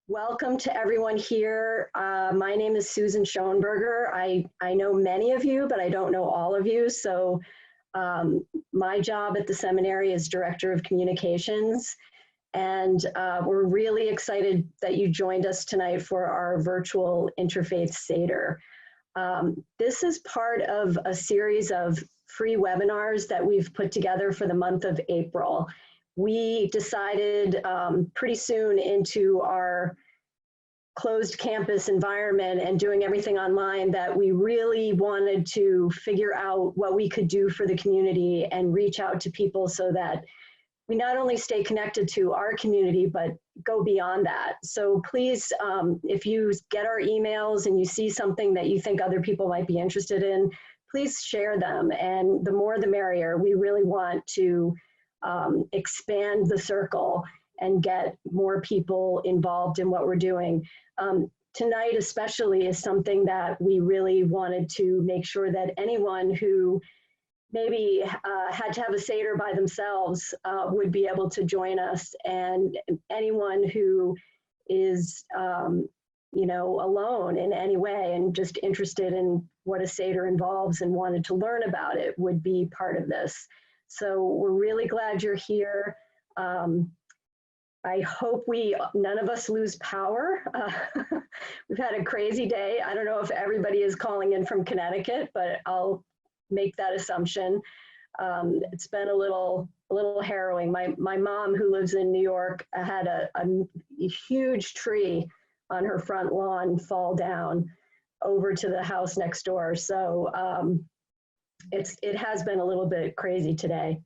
Welcome to everyone here. My name is Susan Schoenberger. I know many of you, but I don't know all of you. So my job at the seminary is Director of Communications. And we're really excited that you joined us tonight for our virtual Interfaith Seder. This is part of a series of free webinars that we've put together for the month of April. We decided pretty soon into our closed campus environment and doing everything online that we really wanted to figure out what we could do for the community and reach out to people so that we not only stay connected to our community, but go beyond that. So please, if you get our emails and you see something that you think other people might be interested in, please share them. And the more the merrier. We really want to expand the circle and get more people involved in what we're doing. Tonight especially is something that we really wanted to make sure that anyone who maybe had to have a Seder by themselves would be able to join us, and anyone who is alone in any way and just interested in what a Seder involves and wanted to learn about it would be part of this. So we're really glad you're here. I hope none of us lose power. We've had a crazy day. I don't know if everybody is calling in from Connecticut, but I'll make that assumption. It's been a little harrowing. My mom, who lives in New York, had a huge tree on her front lawn fall down over to the house next door. So it has been a little bit crazy today.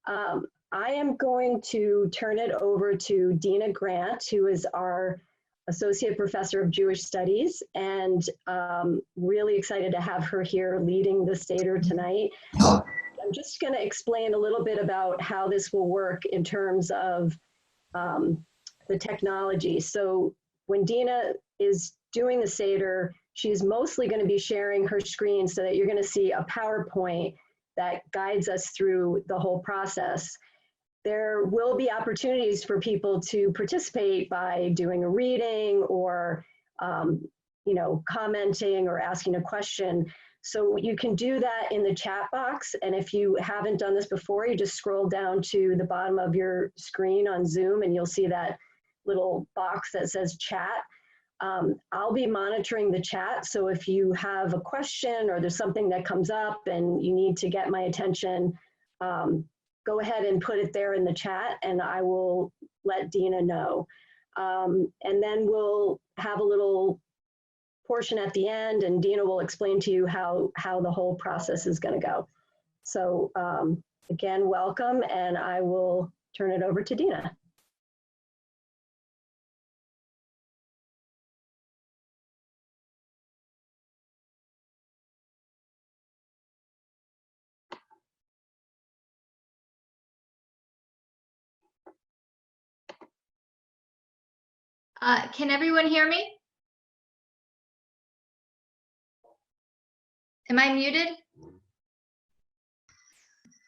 I am going to turn it over to Dina Grant, who is our Associate Professor of Jewish Studies, and really excited to have her here leading the Seder tonight. I'm just going to explain a little bit about how this will work in terms of the technology. So when Dina is doing the Seder, she's mostly going to be sharing her screen so that you're going to see a PowerPoint that guides us through the whole process. There will be opportunities for people to participate by doing a reading or commenting or asking a question. So you can do that in the chat box. And if you haven't done this before, you just scroll down to the bottom of your screen on Zoom and you'll see that little box that says chat. I'll be monitoring the chat. So if you have a question or there's something that comes up and you need to get my attention, go ahead and put it there in the chat and I will let Dina know. And then we'll have a little portion at the end and Dina will explain to you how the whole process is going to go. So again, welcome, and I will turn it over to Dina. Can everyone hear me? Am I muted?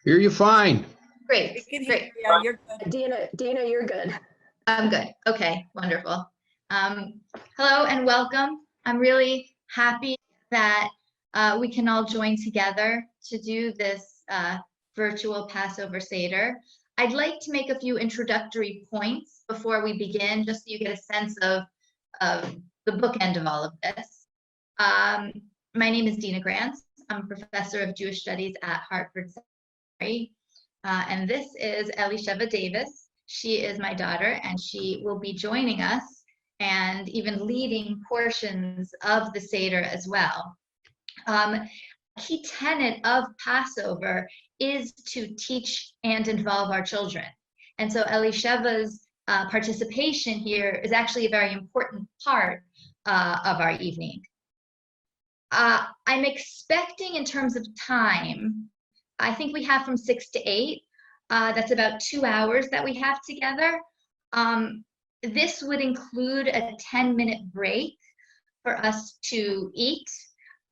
Hear you fine. Great, great. Yeah, you're good. Dina, you're good. I'm good. Okay, wonderful. Hello and welcome. I'm really happy that we can all join together to do this virtual Passover Seder. I'd like to make a few introductory points before we begin, just so you get a sense of the bookend of all of this. My name is Dina Grant. I'm a professor of Jewish Studies at Hartford Seminary. And this is Elisheva Davis. She is my daughter, and she will be joining us and even leading portions of the Seder as well. A key tenet of Passover is to teach and involve our children. And so Elisheva's participation here is actually a very important part of our evening. I'm expecting, in terms of time, I think we have from 6 to 8. That's about 2 hours that we have together. This would include a 10-minute break for us to eat.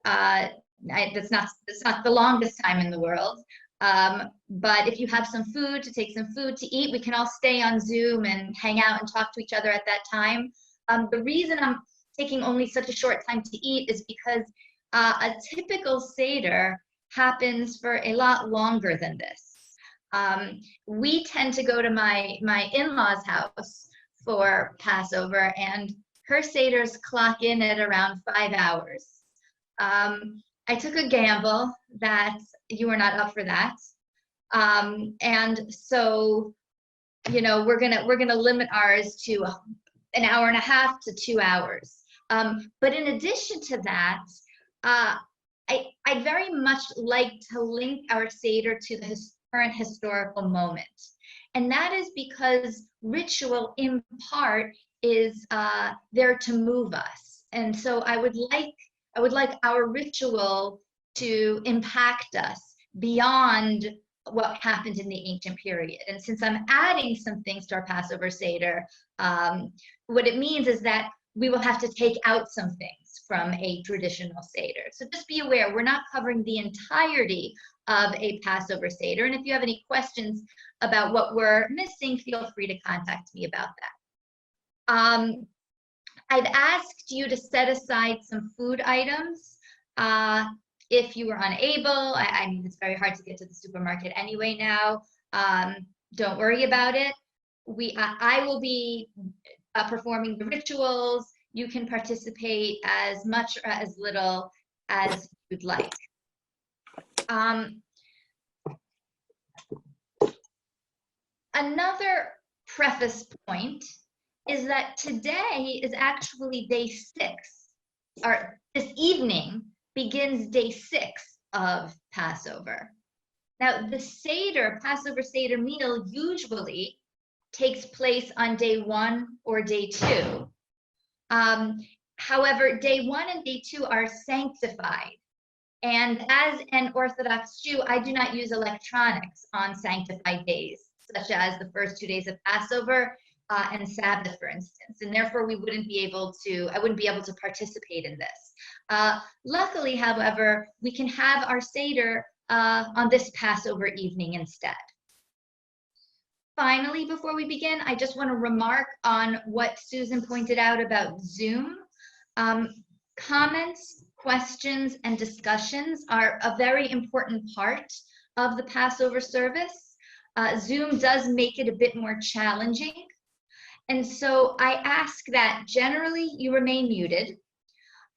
That's not the longest time in the world. But if you have some food, to take some food to eat, we can all stay on Zoom and hang out and talk to each other at that time. The reason I'm taking only such a short time to eat is because a typical Seder happens for a lot longer than this. We tend to go to my in-laws' house for Passover, and her Seders clock in at around 5 hours. I took a gamble that you were not up for that. And so, you know, we're gonna limit ours to an hour and a half to 2 hours. But in addition to that, I very much like to link our Seder to the current historical moment. And that is because ritual in part is there to move us. And so I would like our ritual to impact us beyond what happened in the ancient period. And since I'm adding some things to our Passover Seder, what it means is that we will have to take out some things from a traditional Seder. So just be aware, we're not covering the entirety of a Passover Seder. And if you have any questions about what we're missing, feel free to contact me about that. I've asked you to set aside some food items. If you were unable, I mean, it's very hard to get to the supermarket anyway now. Don't worry about it. I will be performing the rituals. You can participate as much or as little as you'd like. Another preface point is that today is actually day 6, or this evening begins day 6 of Passover. Now, the Seder, Passover Seder meal usually takes place on day 1 or day 2. However, day 1 and day 2 are sanctified. And as an Orthodox Jew, I do not use electronics on sanctified days, such as the first 2 days of Passover and Sabbath, for instance. And therefore, I wouldn't be able to participate in this. Luckily, however, we can have our Seder on this Passover evening instead. Finally, before we begin, I just want to remark on what Susan pointed out about Zoom. Comments, questions, and discussions are a very important part of the Passover service. Zoom does make it a bit more challenging. And so I ask that generally you remain muted.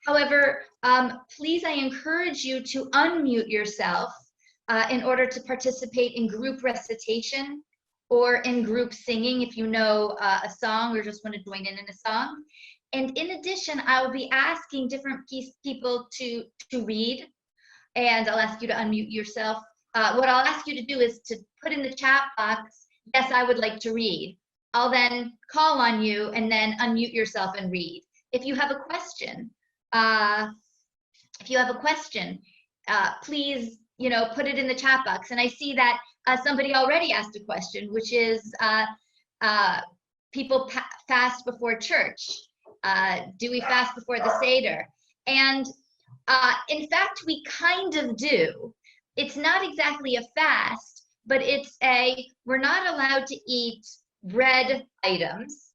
However, please, I encourage you to unmute yourself in order to participate in group recitation or in group singing if you know a song or just want to join in a song. And in addition, I will be asking different people to read, and I'll ask you to unmute yourself. What I'll ask you to do is to put in the chat box, yes, I would like to read. I'll then call on you and then unmute yourself and read. If you have a question, please, put it in the chat box. And I see that somebody already asked a question, which is people fast before church. Do we fast before the Seder? And in fact, we kind of do. It's not exactly a fast, but we're not allowed to eat bread items,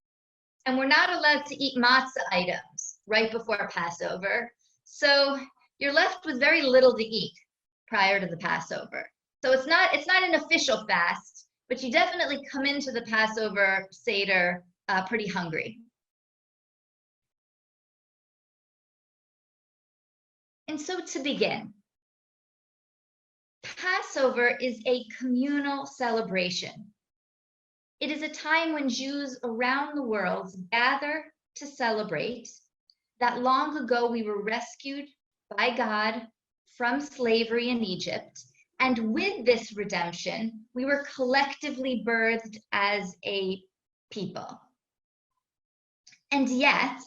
and we're not allowed to eat matzah items right before Passover. So you're left with very little to eat prior to the Passover. So it's not an official fast, but you definitely come into the Passover Seder pretty hungry. And so to begin, Passover is a communal celebration. It is a time when Jews around the world gather to celebrate that long ago we were rescued by God from slavery in Egypt. And with this redemption, we were collectively birthed as a people. And yet,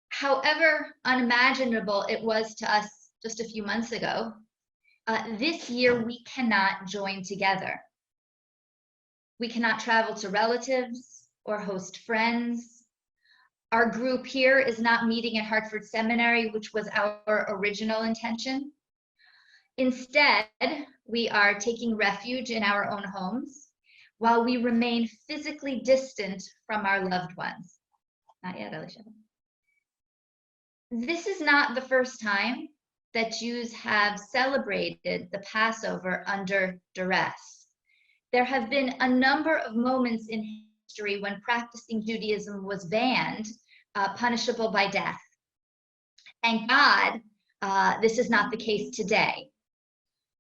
however unimaginable it was to us just a few months ago, this year we cannot join together. We cannot travel to relatives or host friends. Our group here is not meeting at Hartford Seminary, which was our original intention. Instead, we are taking refuge in our own homes while we remain physically distant from our loved ones. Not yet, Alicia. This is not the first time that Jews have celebrated the Passover under duress. There have been a number of moments in history when practicing Judaism was banned, punishable by death. Thank God, this is not the case today.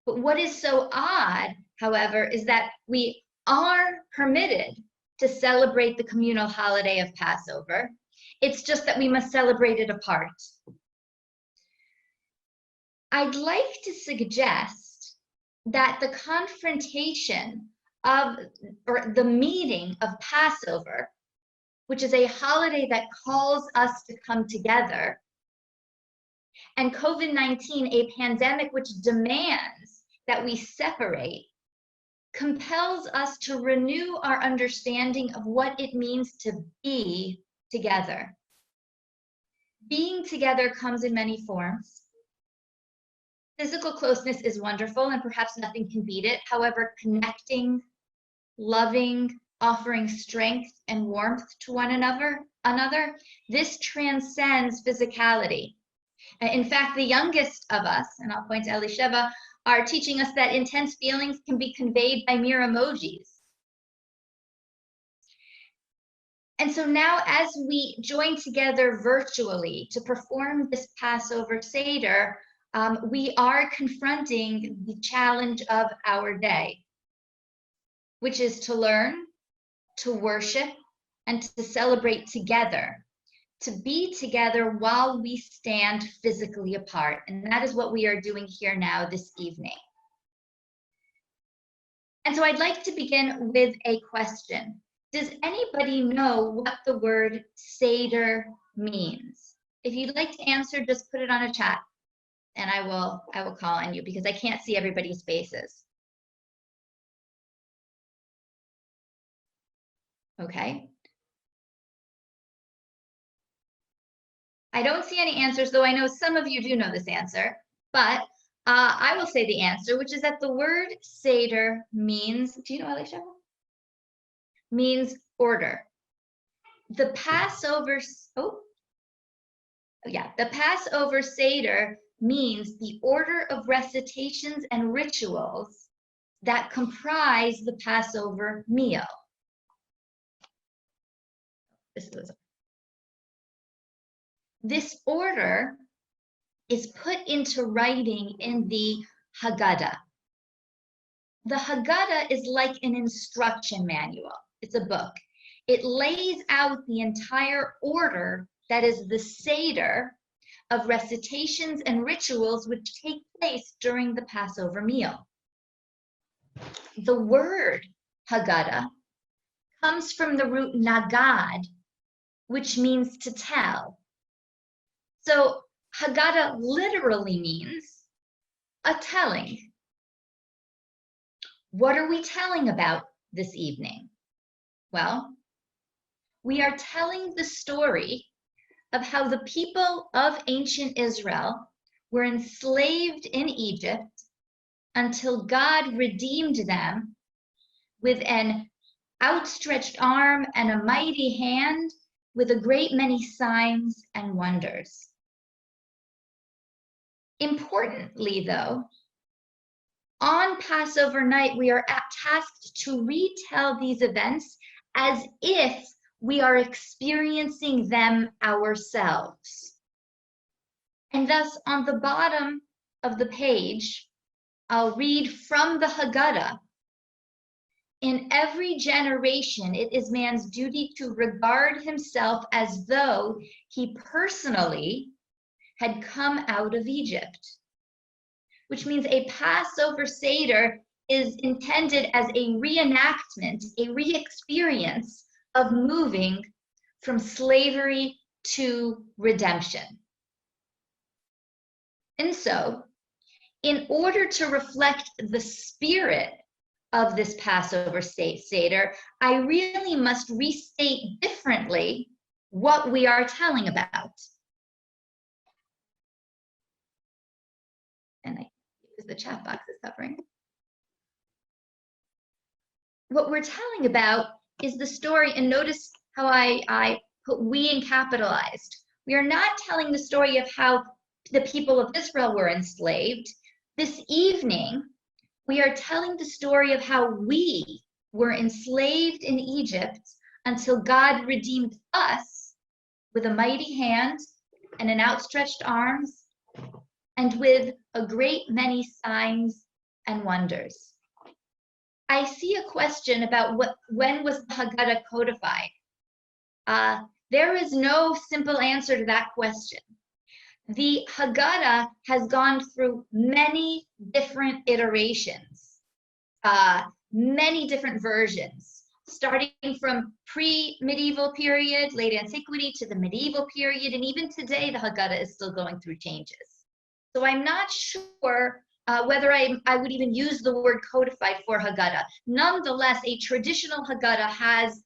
But what is so odd, however, is that we are permitted to celebrate the communal holiday of Passover. It's just that we must celebrate it apart. I'd like to suggest that the confrontation of, or the meeting of Passover, which is a holiday that calls us to come together, and COVID-19, a pandemic which demands that we separate, compels us to renew our understanding of what it means to be together. Being together comes in many forms. Physical closeness is wonderful, and perhaps nothing can beat it. However, connecting, loving, offering strength and warmth to one another, this transcends physicality. In fact, the youngest of us, and I'll point to Elisheva, are teaching us that intense feelings can be conveyed by mere emojis. And so now, as we join together virtually to perform this Passover Seder, we are confronting the challenge of our day, which is to learn, to worship, and to celebrate together, to be together while we stand physically apart. And that is what we are doing here now this evening. And so I'd like to begin with a question. Does anybody know what the word Seder means? If you'd like to answer, just put it on a chat, and I will call on you because I can't see everybody's faces. Okay. I don't see any answers, though I know some of you do know this answer, but I will say the answer, which is that the word Seder means, do you know, Alicia? Means order. The Passover, the Passover Seder means the order of recitations and rituals that comprise the Passover meal. This order is put into writing in the Haggadah. The Haggadah is like an instruction manual. It's a book. It lays out the entire order that is the Seder of recitations and rituals which take place during the Passover meal. The word Haggadah comes from the root nagad, which means to tell. So Haggadah literally means a telling. What are we telling about this evening? Well, we are telling the story of how the people of ancient Israel were enslaved in Egypt until God redeemed them with an outstretched arm and a mighty hand with a great many signs and wonders. Importantly, though, on Passover night, we are tasked to retell these events as if we are experiencing them ourselves. And thus, on the bottom of the page, I'll read from the Haggadah. In every generation, it is man's duty to regard himself as though he personally had come out of Egypt, which means a Passover Seder is intended as a reenactment, a re-experience of moving from slavery to redemption. And so, in order to reflect the spirit of this Passover Seder, I really must restate differently what we are telling about. And the chat box is suffering. What we're telling about is the story, and notice how I put we in capitalized. We are not telling the story of how the people of Israel were enslaved. This evening, we are telling the story of how we were enslaved in Egypt until God redeemed us with a mighty hand and an outstretched arms and with a great many signs and wonders. I see a question about when was the Haggadah codified? There is no simple answer to that question. The Haggadah has gone through many different iterations, many different versions, starting from pre-medieval period, late antiquity, to the medieval period, and even today the Haggadah is still going through changes. So I'm not sure whether I would even use the word codified for Haggadah. Nonetheless, a traditional Haggadah has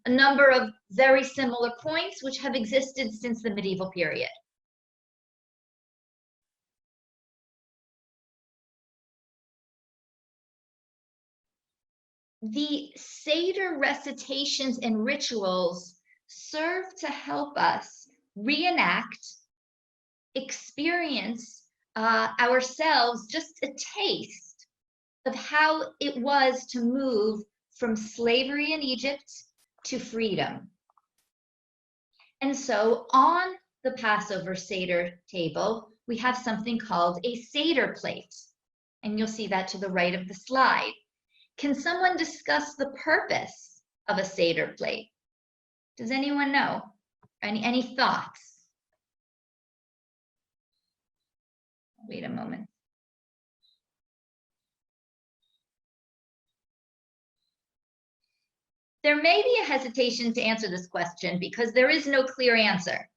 a number of very similar points which have existed since the medieval period. The Seder recitations and rituals serve to help us reenact, experience ourselves just a taste of how it was to move from slavery in Egypt to freedom. And so on the Passover Seder table, we have something called a Seder plate. And you'll see that to the right of the slide. Can someone discuss the purpose of a Seder plate? Does anyone know? Any thoughts? Wait a moment. There may be a hesitation to answer this question because there is no clear answer.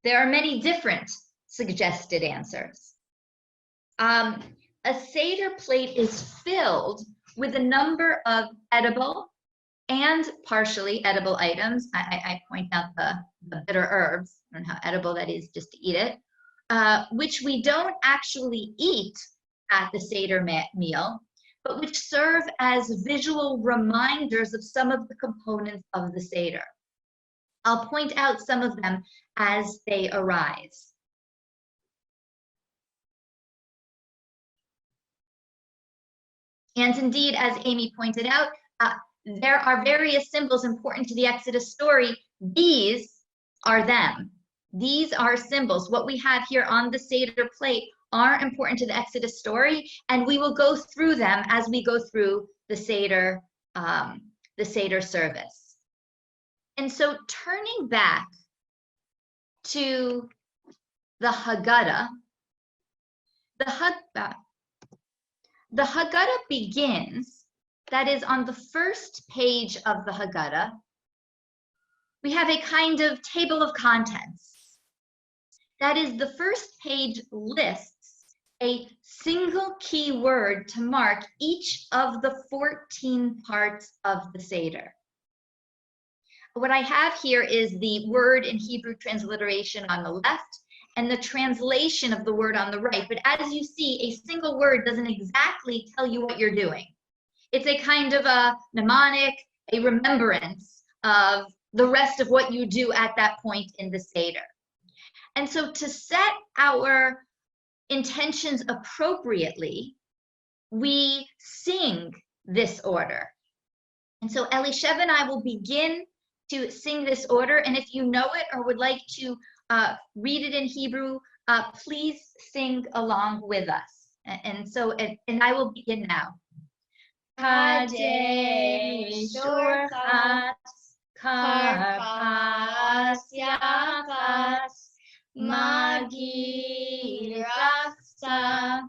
There are many different suggested answers. A Seder plate is filled with a number of edible and partially edible items. I point out the bitter herbs. I don't know how edible that is just to eat it, which we don't actually eat at the Seder meal, but which serve as visual reminders of some of the components of the Seder. I'll point out some of them as they arise. And indeed, as Amy pointed out, there are various symbols important to the Exodus story. These are them. These are symbols. What we have here on the Seder plate are important to the Exodus story, and we will go through them as we go through the Seder service. And so turning back to the Haggadah, the Haggadah begins, that is on the first page of the Haggadah, we have a kind of table of contents. That is, the first page lists a single key word to mark each of the 14 parts of the Seder. What I have here is the word in Hebrew transliteration on the left and the translation of the word on the right. But as you see, a single word doesn't exactly tell you what you're doing. It's a kind of a mnemonic, a remembrance of the rest of what you do at that point in the Seder. And so to set our intentions appropriately, we sing this order. And so Elisheva and I will begin to sing this order. And if you know it or would like to read it in Hebrew, please sing along with us. And I will begin now. Kadesh Orchat Karpas Yafas Magir Rachta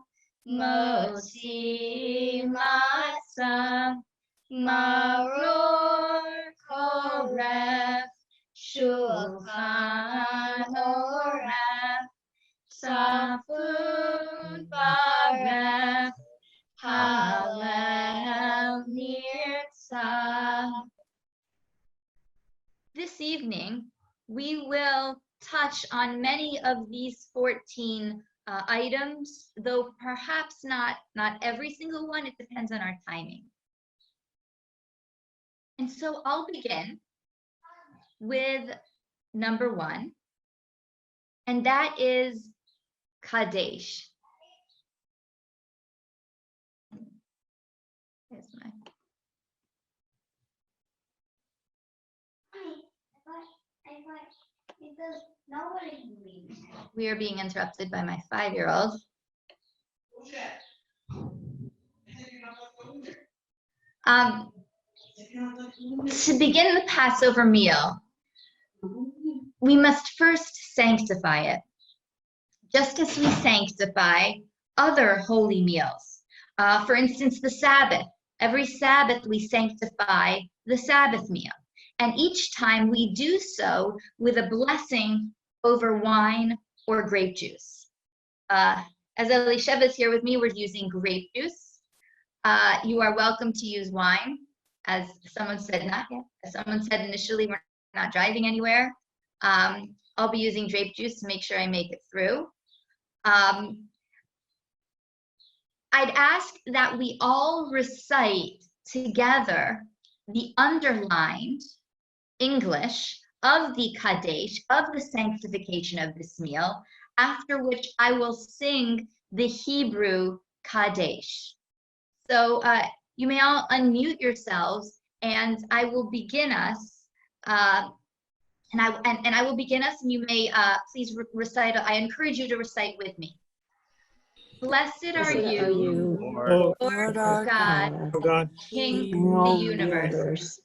Motzi Matzah Maror Koref Shulchan Oref Safun Baref Hallel Nirtzah. This evening, we will touch on many of these 14 items, though perhaps not every single one. It depends on our timing. And so I'll begin. with number 1, and that is Kadesh. Here's my... We are being interrupted by my 5-year-old. To begin the Passover meal, we must first sanctify it, just as we sanctify other holy meals. For instance, the Sabbath. Every Sabbath we sanctify the Sabbath meal, and each time we do so with a blessing over wine or grape juice. As Elisheva is here with me, we're using grape juice. You are welcome to use wine. As someone said, not yet. As someone said initially, we're not driving anywhere. I'll be using grape juice to make sure I make it through. I'd ask that we all recite together the underlined English of the Kadesh, of the sanctification of this meal, after which I will sing the Hebrew Kadesh. So you may all unmute yourselves, and I will begin us. I will begin us, and you may please recite. I encourage you to recite with me. Blessed are you, Lord our God, King of the universe,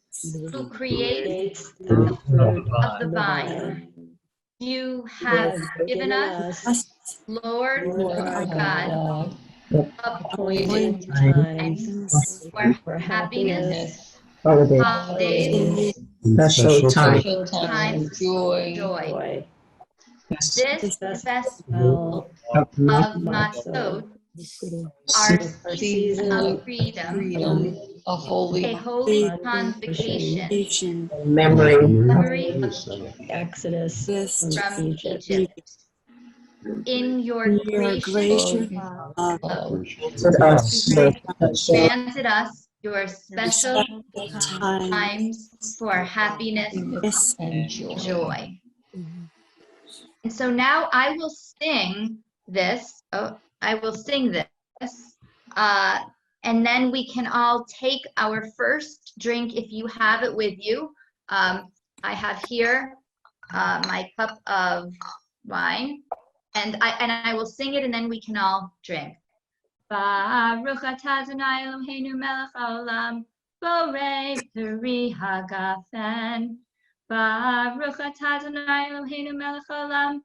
who creates the fruit of the vine. You have given us, Lord our God, appointed times for happiness, holidays, Special time. times of joy. This festival Of of Matzot, our season of freedom, a holy a holy convocation, memory. memory of Exodus from Egypt. Egypt. In your gracious love, To us. granted us your special times for happiness and and joy. And so now I will sing this. And then we can all take our first drink if you have it with you. I have here my cup of wine, and I will sing it, and then we can all drink. Baruch atah Adonai Eloheinu melech haolam, borei peri hagafen. Baruch atah Adonai Eloheinu melech haolam,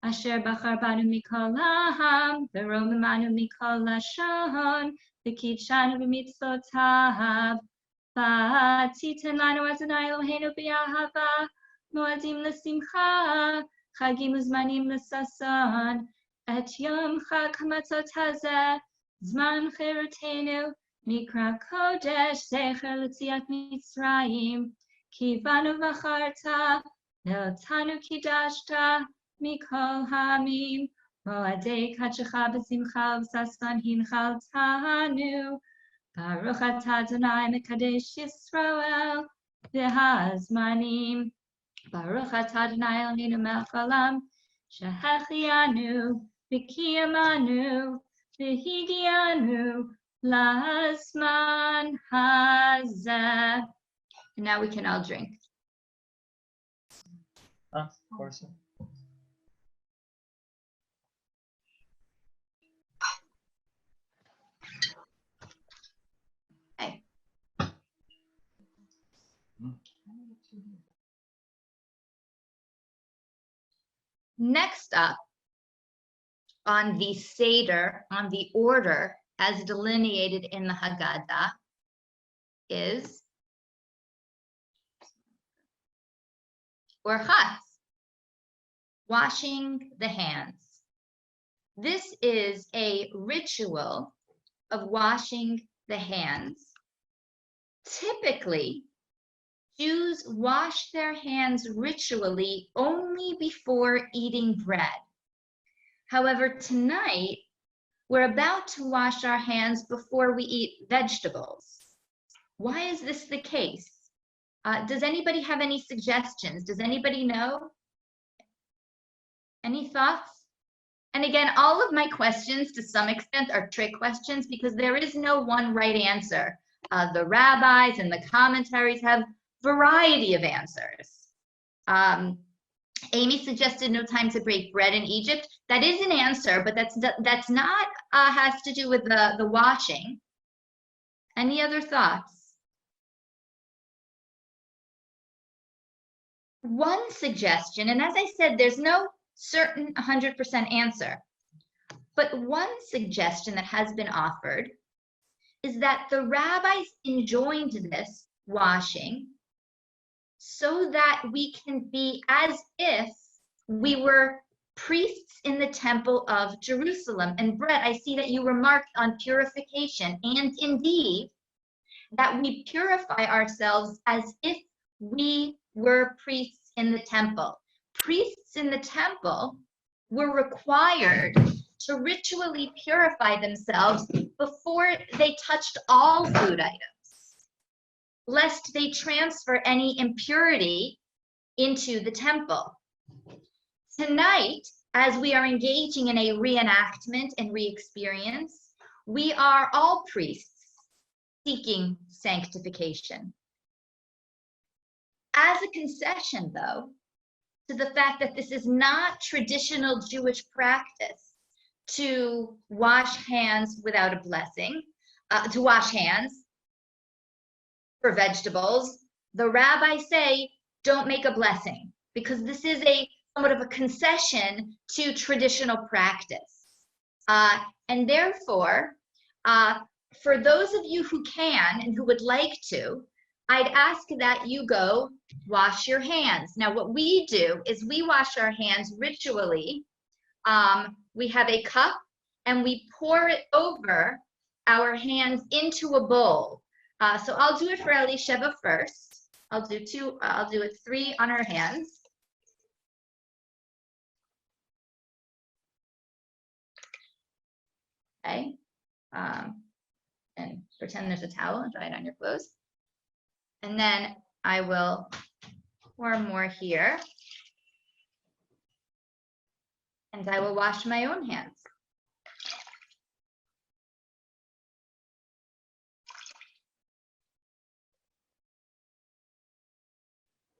asher bachar banu mikol ha'am, v'romemanu mikol lashon, v'kidshanu b'mitzvotav. V'titen lanu Adonai Eloheinu b'yahava, moadim l'simcha, chagim uzmanim l'sason, et yom chag hamatzot hazeh, zman cherutenu, mikra kodesh, zecher l'tziat Mitzrayim, ki banu v'charta, ve'otanu kidashta, mikol hamim, moadei kadshecha b'simcha v'sasan hinchaltanu, Baruch atah Adonai mekadesh Yisrael, v'hazmanim, Baruch atah Adonai Eloheinu melech haolam, shehechianu, v'kiyamanu, v'higianu, lazman hazeh. And now we can all drink. Of course. Okay. Next up on the Seder, on the order as delineated in the Haggadah, is Orchatz, washing the hands. This is a ritual of washing the hands. Typically, Jews wash their hands ritually only before eating bread. However, tonight, we're about to wash our hands before we eat vegetables. Why is this the case? Does anybody have any suggestions? Does anybody know? Any thoughts? And again, all of my questions to some extent are trick questions because there is no one right answer. The rabbis and the commentaries have variety of answers. Amy suggested no time to break bread in Egypt. That is an answer, but that's not has to do with the washing. Any other thoughts? One suggestion, and as I said, there's no certain 100% answer, but one suggestion that has been offered is that the rabbis enjoined this washing so that we can be as if we were priests in the temple of Jerusalem. And Brett, I see that you remarked on purification, and indeed that we purify ourselves as if we were priests in the temple. Priests in the temple were required to ritually purify themselves before they touched all food items, lest they transfer any impurity into the temple. Tonight, as we are engaging in a reenactment and re-experience, we are all priests seeking sanctification. As a concession, though, to the fact that this is not traditional Jewish practice to wash hands without a blessing, to wash hands for vegetables, the rabbis say, don't make a blessing, because this is somewhat of a concession to traditional practice. And therefore, for those of you who can and who would like to, I'd ask that you go wash your hands. Now, what we do is we wash our hands ritually. We have a cup and we pour it over our hands into a bowl. So I'll do it for Elisheva first. I'll do it 3 on her hands. Okay. And pretend there's a towel and dry it on your clothes. And then I will pour more here. And I will wash my own hands.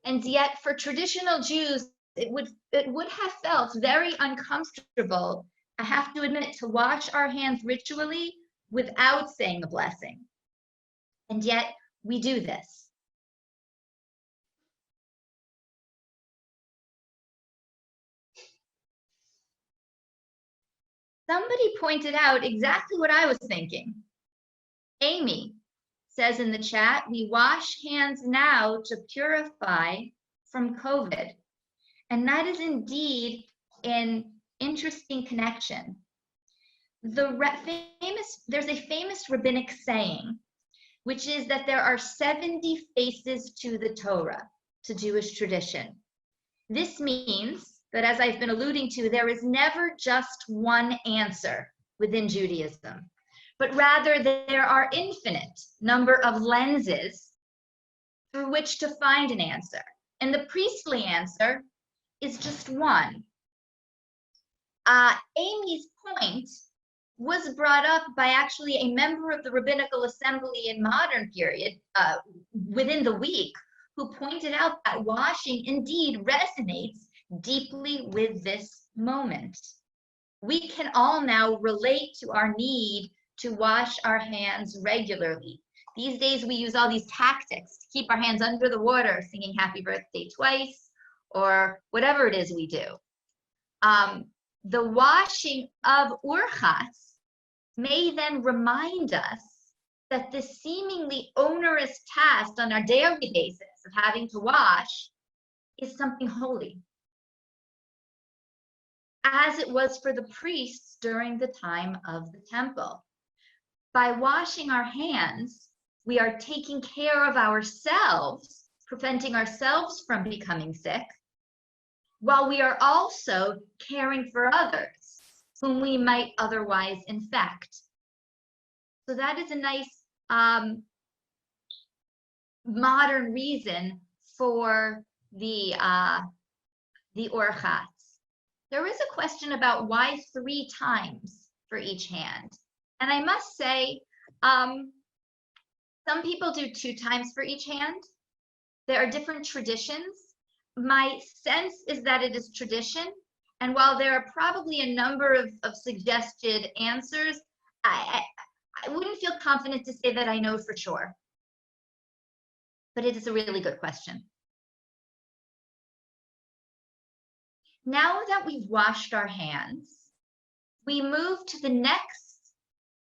And yet for traditional Jews, it would have felt very uncomfortable, I have to admit, to wash our hands ritually without saying a blessing. And yet we do this. Somebody pointed out exactly what I was thinking. Amy says in the chat, we wash hands now to purify from COVID. And that is indeed an interesting connection. There's a famous rabbinic saying, which is that there are 70 faces to the Torah, to Jewish tradition. This means that, as I've been alluding to, there is never just one answer within Judaism, but rather there are infinite number of lenses through which to find an answer. And the priestly answer is just one. Amy's point was brought up by actually a member of the Rabbinical Assembly in modern period within the week, who pointed out that washing indeed resonates deeply with this moment. We can all now relate to our need to wash our hands regularly. These days we use all these tactics to keep our hands under the water, singing happy birthday twice, or whatever it is we do. The washing of urchas may then remind us that this seemingly onerous task on our daily basis of having to wash is something holy, as it was for the priests during the time of the temple. By washing our hands, we are taking care of ourselves, preventing ourselves from becoming sick, while we are also caring for others whom we might otherwise infect. So that is a nice modern reason for the orchatz. There is a question about why 3 times for each hand. And I must say, some people do 2 times for each hand. There are different traditions. My sense is that it is tradition. And while there are probably a number of suggested answers, I wouldn't feel confident to say that I know for sure. But it is a really good question. Now that we've washed our hands, we move to the next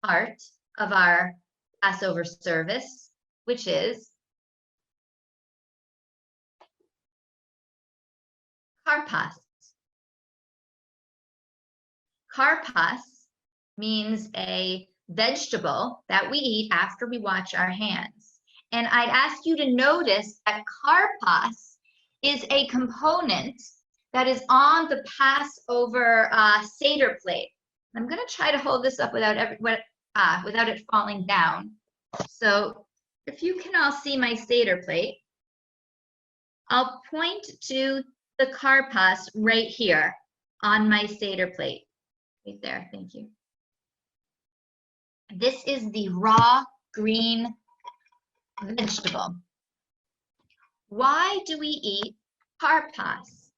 part of our Passover service, which is karpas. Karpas means a vegetable that we eat after we wash our hands. And I'd ask you to notice that karpas is a component that is on the Passover Seder plate. I'm going to try to hold this up without it falling down. So if you can all see my Seder plate, I'll point to the karpas right here on my Seder plate. Right there, thank you. This is the raw green vegetable. Why do we eat karpas?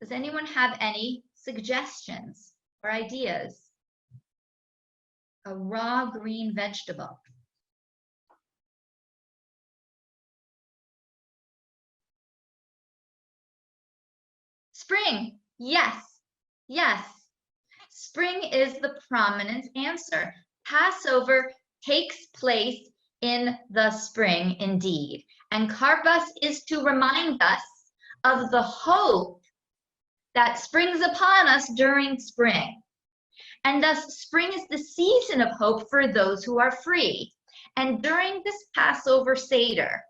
Does anyone have any suggestions or ideas? A raw green vegetable. Spring, yes, yes. Spring is the prominent answer. Passover takes place in the spring indeed. And karpas is to remind us of the hope that springs upon us during spring. And thus spring is the season of hope for those who are free. And during this Passover Seder,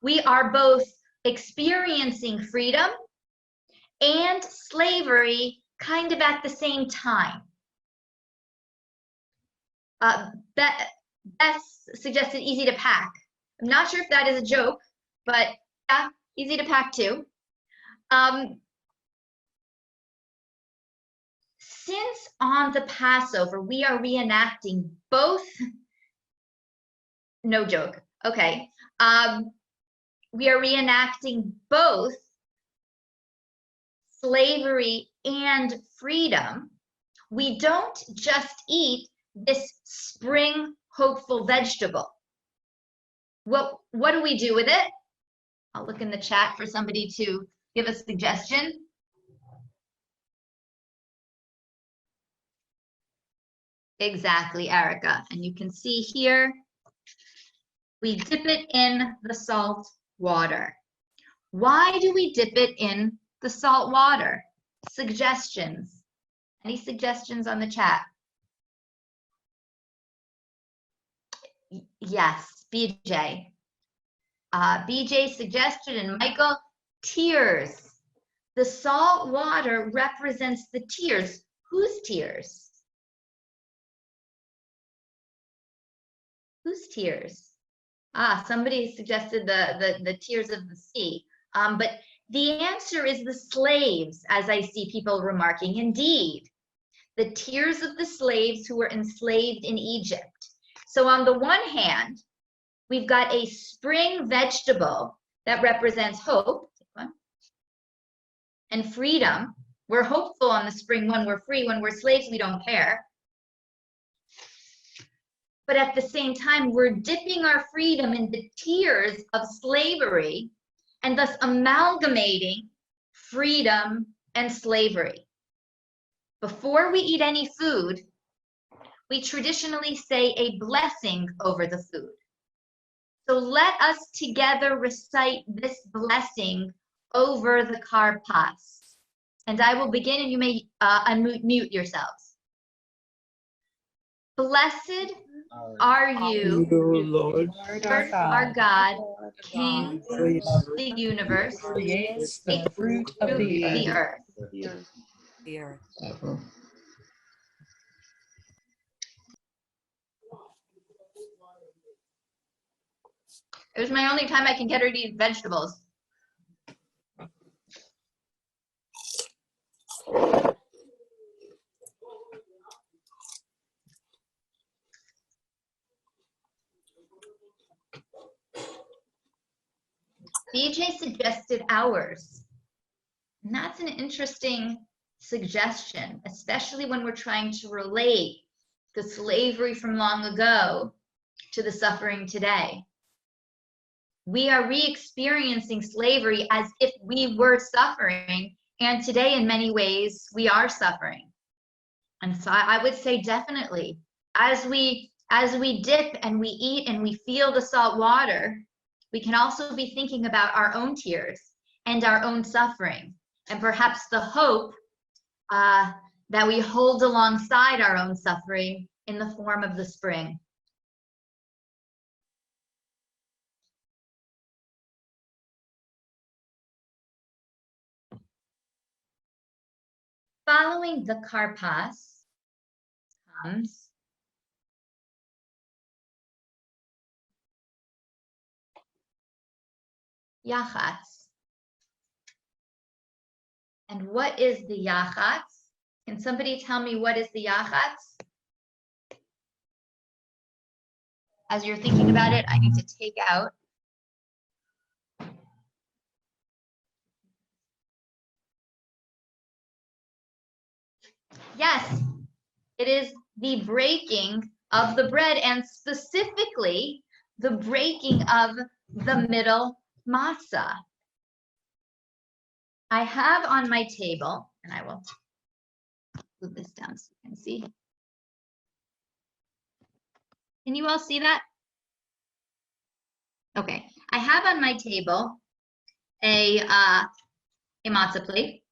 we are both experiencing freedom and slavery kind of at the same time. Beth suggested easy to pack. I'm not sure if that is a joke, but yeah, easy to pack too. Since on the Passover, we are reenacting both, no joke, okay. We are reenacting both slavery and freedom. We don't just eat this spring hopeful vegetable. What do we do with it? I'll look in the chat for somebody to give a suggestion. Exactly, Erica. And you can see here, we dip it in the salt water. Why do we dip it in the salt water? Suggestions. Any suggestions on the chat? Yes, BJ. BJ suggested, and Michael, tears. The salt water represents the tears. Whose tears? Whose tears? Somebody suggested the tears of the sea. But the answer is the slaves, as I see people remarking. Indeed, the tears of the slaves who were enslaved in Egypt. So on the one hand, we've got a spring vegetable that represents hope and freedom. We're hopeful on the spring when we're free. When we're slaves, we don't care. But at the same time, we're dipping our freedom in the tears of slavery and thus amalgamating freedom and slavery. Before we eat any food, we traditionally say a blessing over the food. So let us together recite this blessing over the karpas. And I will begin, and you may unmute yourselves. Blessed are you, Lord, our God, King of the universe, creates the fruit of the earth. It was my only time I can get her to eat vegetables. BJ suggested hours. And that's an interesting suggestion, especially when we're trying to relate the slavery from long ago to the suffering today. We are re-experiencing slavery as if we were suffering, and today in many ways we are suffering. And so I would say definitely, as we dip and we eat and we feel the salt water, we can also be thinking about our own tears and our own suffering, and perhaps the hope that we hold alongside our own suffering in the form of the spring. Following the karpas comes yachatz. And what is the yachatz? Can somebody tell me what is the yachatz? As you're thinking about it, I need to take out yes, it is the breaking of the bread, and specifically the breaking of the middle matzah. I have on my table, and I will move this down so you can see. Can you all see that? Okay, I have on my table a matzah plate,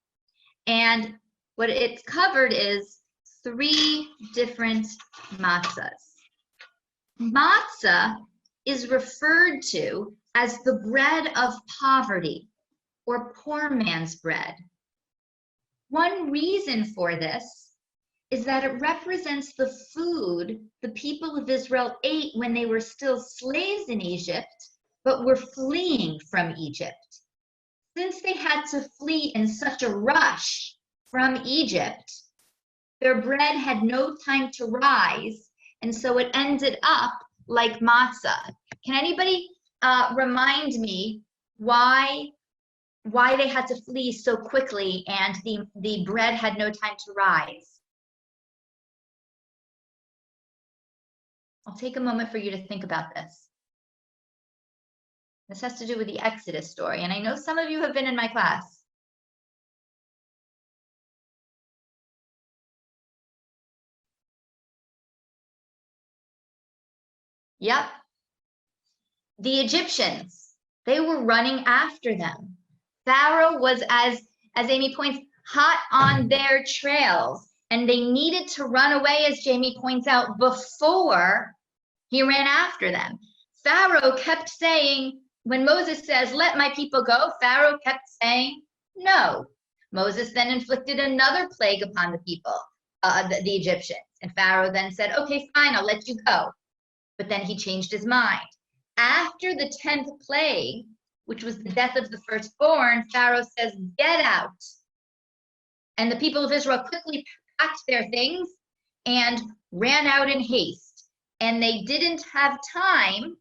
and what it's covered is 3 different matzahs. Matzah is referred to as the bread of poverty or poor man's bread. One reason for this is that it represents the food the people of Israel ate when they were still slaves in Egypt, but were fleeing from Egypt. Since they had to flee in such a rush from Egypt, their bread had no time to rise, and so it ended up like matzah. Can anybody remind me why they had to flee so quickly and the bread had no time to rise? I'll take a moment for you to think about this. This has to do with the Exodus story, and I know some of you have been in my class. Yep. The Egyptians, they were running after them. Pharaoh was, as Amy points, hot on their trails, and they needed to run away, as Jamie points out, before he ran after them. Pharaoh kept saying, when Moses says, "Let my people go," Pharaoh kept saying, "No." Moses then inflicted another plague upon the people, the Egyptians. And Pharaoh then said, "Okay, fine, I'll let you go." But then he changed his mind. After the 10th plague, which was the death of the firstborn, Pharaoh says, "Get out." And the people of Israel quickly packed their things and ran out in haste. And they didn't have time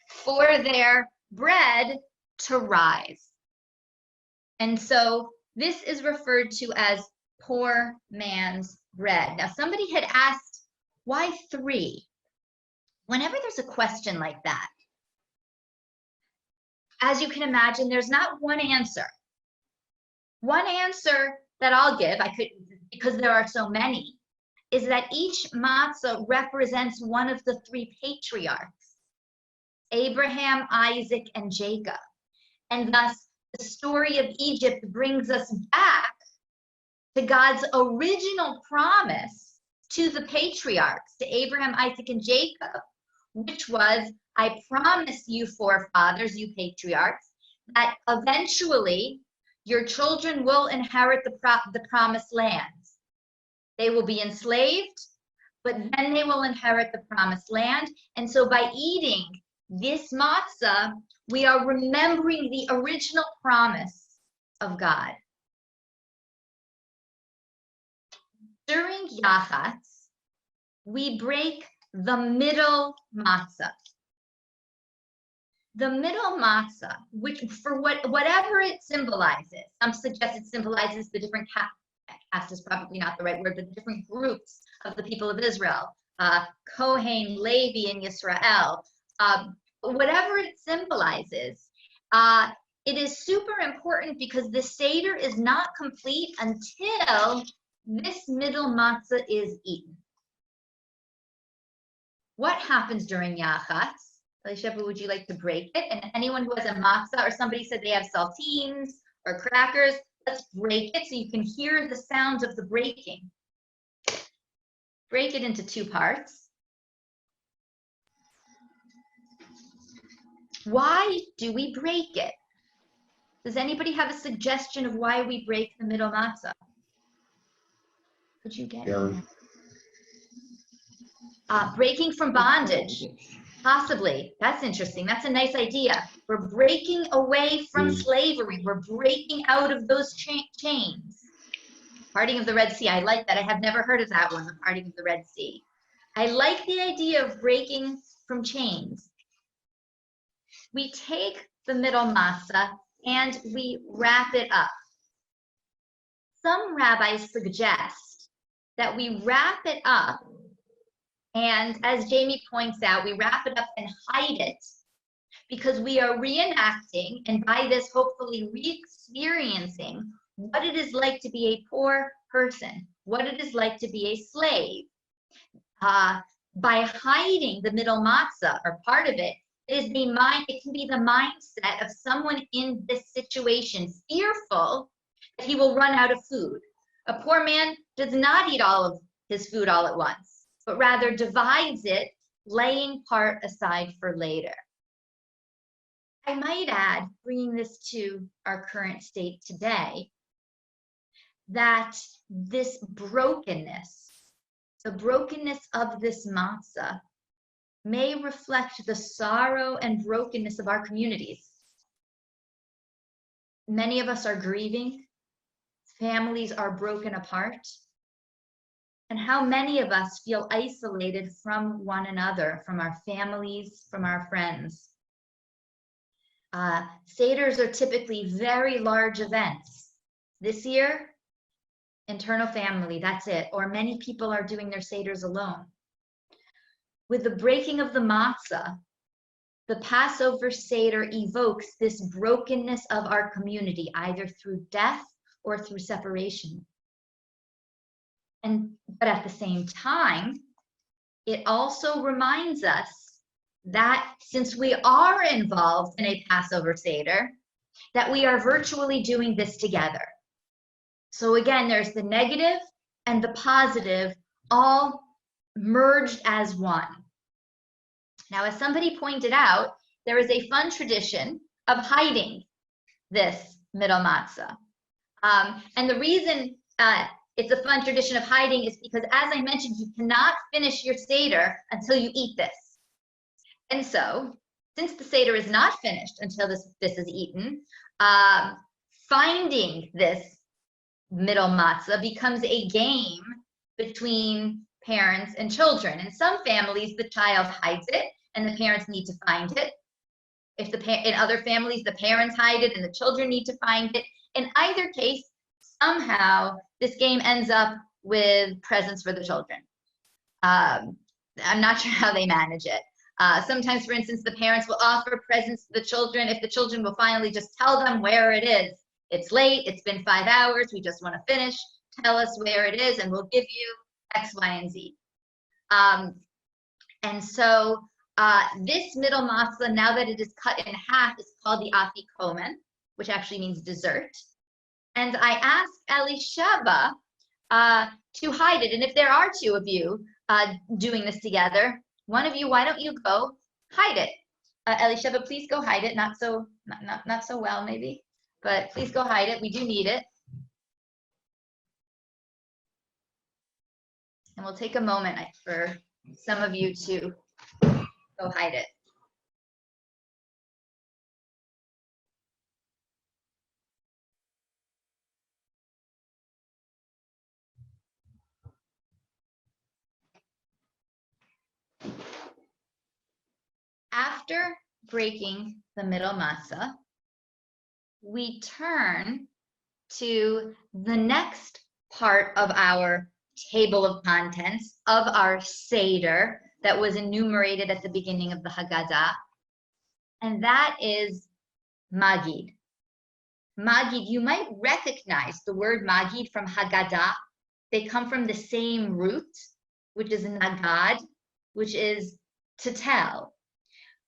for their bread to rise. And so this is referred to as poor man's bread. Now, somebody had asked, why 3? Whenever there's a question like that, as you can imagine, there's not one answer. One answer that I'll give, because there are so many, is that each matzah represents one of the 3 patriarchs, Abraham, Isaac, and Jacob. And thus, the story of Egypt brings us back to God's original promise to the patriarchs, to Abraham, Isaac, and Jacob, which was, "I promise you, forefathers, you patriarchs, that eventually your children will inherit the promised land. They will be enslaved, but then they will inherit the promised land. And so by eating this matzah, we are remembering the original promise of God. During Yachatz, we break the middle matzah. The middle matzah, which for whatever it symbolizes, some suggest it symbolizes the different caste is probably not the right word, but the different groups of the people of Israel, Kohen, Levi, and Yisrael. Whatever it symbolizes, it is super important because the Seder is not complete until this middle matzah is eaten. What happens during Yachatz? Elisheva, would you like to break it? And anyone who has a matzah, or somebody said they have saltines or crackers, let's break it so you can hear the sounds of the breaking. Break it into two parts. Why do we break it? Does anybody have a suggestion of why we break the middle matzah? Could you get it? Breaking from bondage. Possibly. That's interesting. That's a nice idea. We're breaking away from slavery. We're breaking out of those chains. Parting of the Red Sea. I like that. I have never heard of that one, the parting of the Red Sea. I like the idea of breaking from chains. We take the middle matzah and we wrap it up. Some rabbis suggest that we wrap it up, and as Jamie points out, we wrap it up and hide it because we are reenacting, and by this hopefully re-experiencing, what it is like to be a poor person, what it is like to be a slave. By hiding the middle matzah, or part of it, it can be the mindset of someone in this situation, fearful that he will run out of food. A poor man does not eat all of his food all at once, but rather divides it, laying part aside for later. I might add, bringing this to our current state today, that this brokenness, the brokenness of this matzah, may reflect the sorrow and brokenness of our communities. Many of us are grieving. Families are broken apart. And how many of us feel isolated from one another, from our families, from our friends. Seders are typically very large events. This year, internal family, that's it. Or many people are doing their Seders alone. With the breaking of the matzah, the Passover Seder evokes this brokenness of our community, either through death or through separation. But at the same time, it also reminds us that since we are involved in a Passover Seder, that we are virtually doing this together. So again, there's the negative and the positive all merged as one. Now, as somebody pointed out, there is a fun tradition of hiding this middle matzah. And the reason it's a fun tradition of hiding is because, as I mentioned, you cannot finish your Seder until you eat this. And so, since the Seder is not finished until this is eaten, finding this middle matzah becomes a game between parents and children. In some families, the child hides it and the parents need to find it. In other families, the parents hide it and the children need to find it. In either case, somehow this game ends up with presents for the children. I'm not sure how they manage it. Sometimes, for instance, the parents will offer presents to the children if the children will finally just tell them where it is. It's late, it's been 5 hours, we just want to finish, tell us where it is and we'll give you X, Y, and Z. And so this middle matzah, now that it is cut in half, is called the afikomen, which actually means dessert. And I asked Elisheva to hide it. And if there are two of you doing this together, one of you, why don't you go hide it? Elisheva, please go hide it. Not so well, maybe, but please go hide it. We do need it. And we'll take a moment for some of you to go hide it. after breaking the middle matzah, we turn to the next part of our table of contents of our Seder that was enumerated at the beginning of the Haggadah, and that is Magid. Magid, you might recognize the word Magid from Haggadah. They come from the same root, which is Nagad, which is to tell.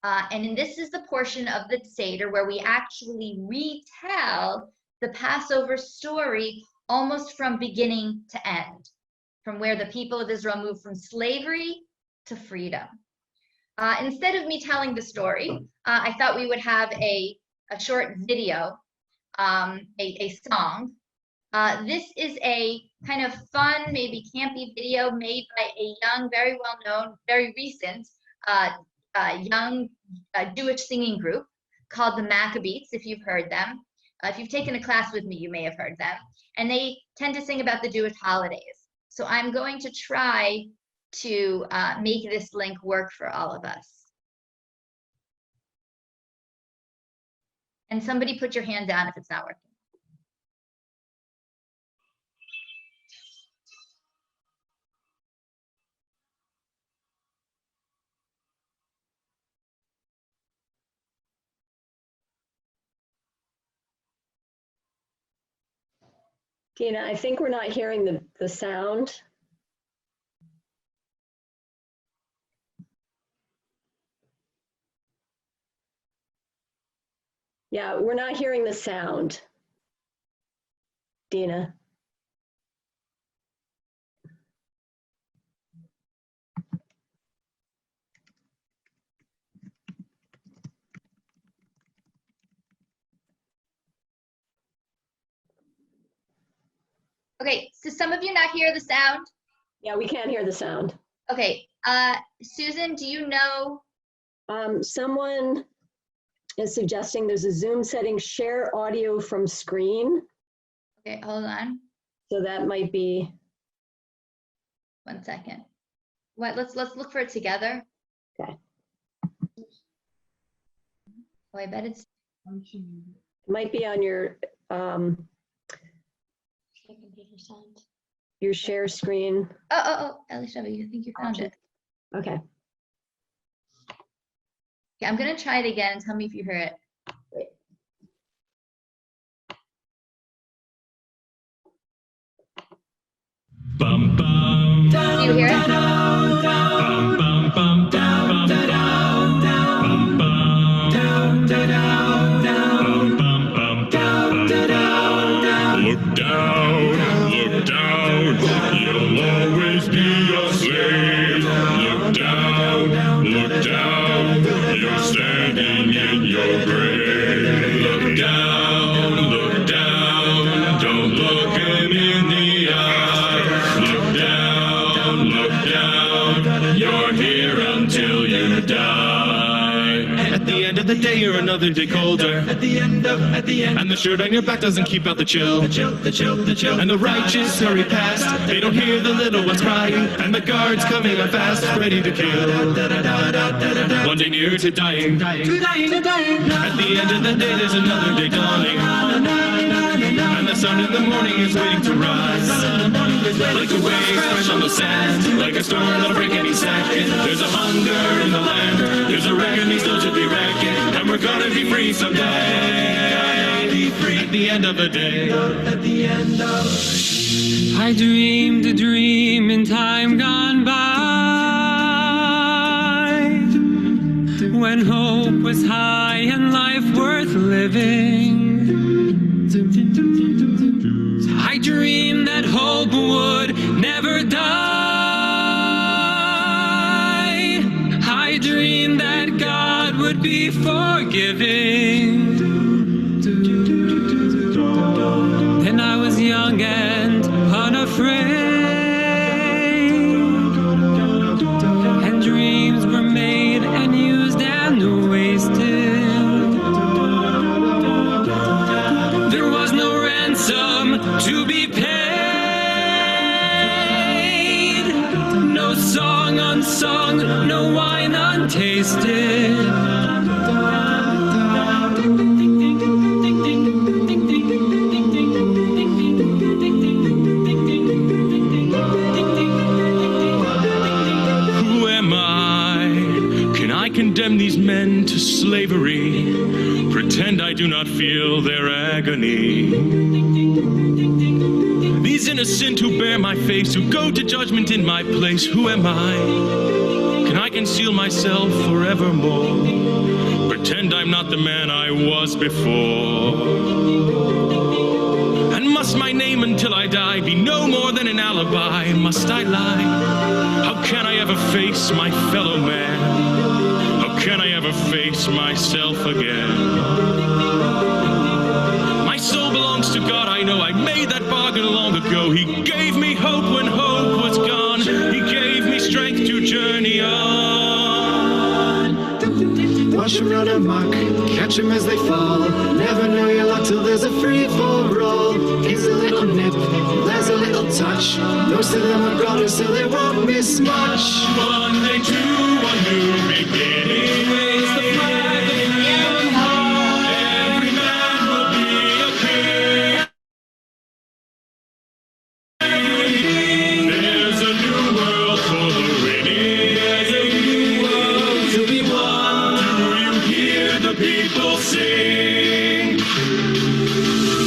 And this is the portion of the Seder where we actually retell the Passover story almost from beginning to end, from where the people of Israel moved from slavery to freedom. Instead of me telling the story, I thought we would have a short video, a song. This is a kind of fun, maybe campy video made by a young, very well-known, very recent young Jewish singing group called the Maccabees, if you've heard them. If you've taken a class with me, you may have heard them. And they tend to sing about the Jewish holidays. So I'm going to try to make this link work for all of us. And somebody put your hand down if it's not working. Dina, I think we're not hearing the sound. Yeah, we're not hearing the sound. Dina. Okay, so some of you not hear the sound? Yeah, we can't hear the sound. Okay, Susan, do you know? Someone is suggesting there's a Zoom setting, share audio from screen. Okay, hold on. So that might be. 1 second. What? Let's look for it together. Okay. Oh, I bet it's. It might be on your share screen. Oh, Elisha, you think you found it? Okay. Yeah, I'm gonna try it again and tell me if you hear it. Great. Bum, bum, Do you hear it? bum, bum, bum, bum, bum, bum, bum, look down, you'll always be a slave. Look down, you're standing in your grave. Look down, don't look him in the eye. Look down, you're here until you die. At the end of the day, you're another day colder. At the end, and the shirt on your back doesn't keep out the chill. And the righteous hurry past, they don't hear the little ones crying, and the guards coming on fast, ready to kill. One day nearer to dying. At the end of the day, there's another day dawning. And the sun in the morning is waiting to rise. Like a wave fresh on the sand, like a storm that'll break any second. There's a hunger in the land, there's a reckoning still to be reckoned, and we're gonna be free someday. At the end of the day. I dreamed a dream in time gone by, when hope was high and life worth living. I dreamed that hope would never die. I dreamed that God would be forgiving. Then I was young and unafraid, and dreams were made and used and wasted. There was no ransom to be paid, no song unsung, no wine untasted. Who am I? Can I condemn these men to slavery? Pretend I do not feel their agony. These innocent who bear my face, who go to judgment in my place, who am I? Can I conceal myself forevermore? Pretend I'm not the man I was before. And must my name until I die be no more than an alibi? Must I lie? How can I ever face my fellow man? How can I ever face myself again? My soul belongs to God, I know. I made that bargain long ago. He gave me hope when hope was gone. He gave me strength to journey on. Watch them run amok, catch them as they fall. Never know your luck till there's a free-for-all. Here's a little nip, there's a little touch. Most of them are brothers, so they won't miss much. Monday to a new beginning. Raise the flag of freedom high. Every man will be a king. There's a new world for the winning. There's a new world to be won. Do you hear the people sing?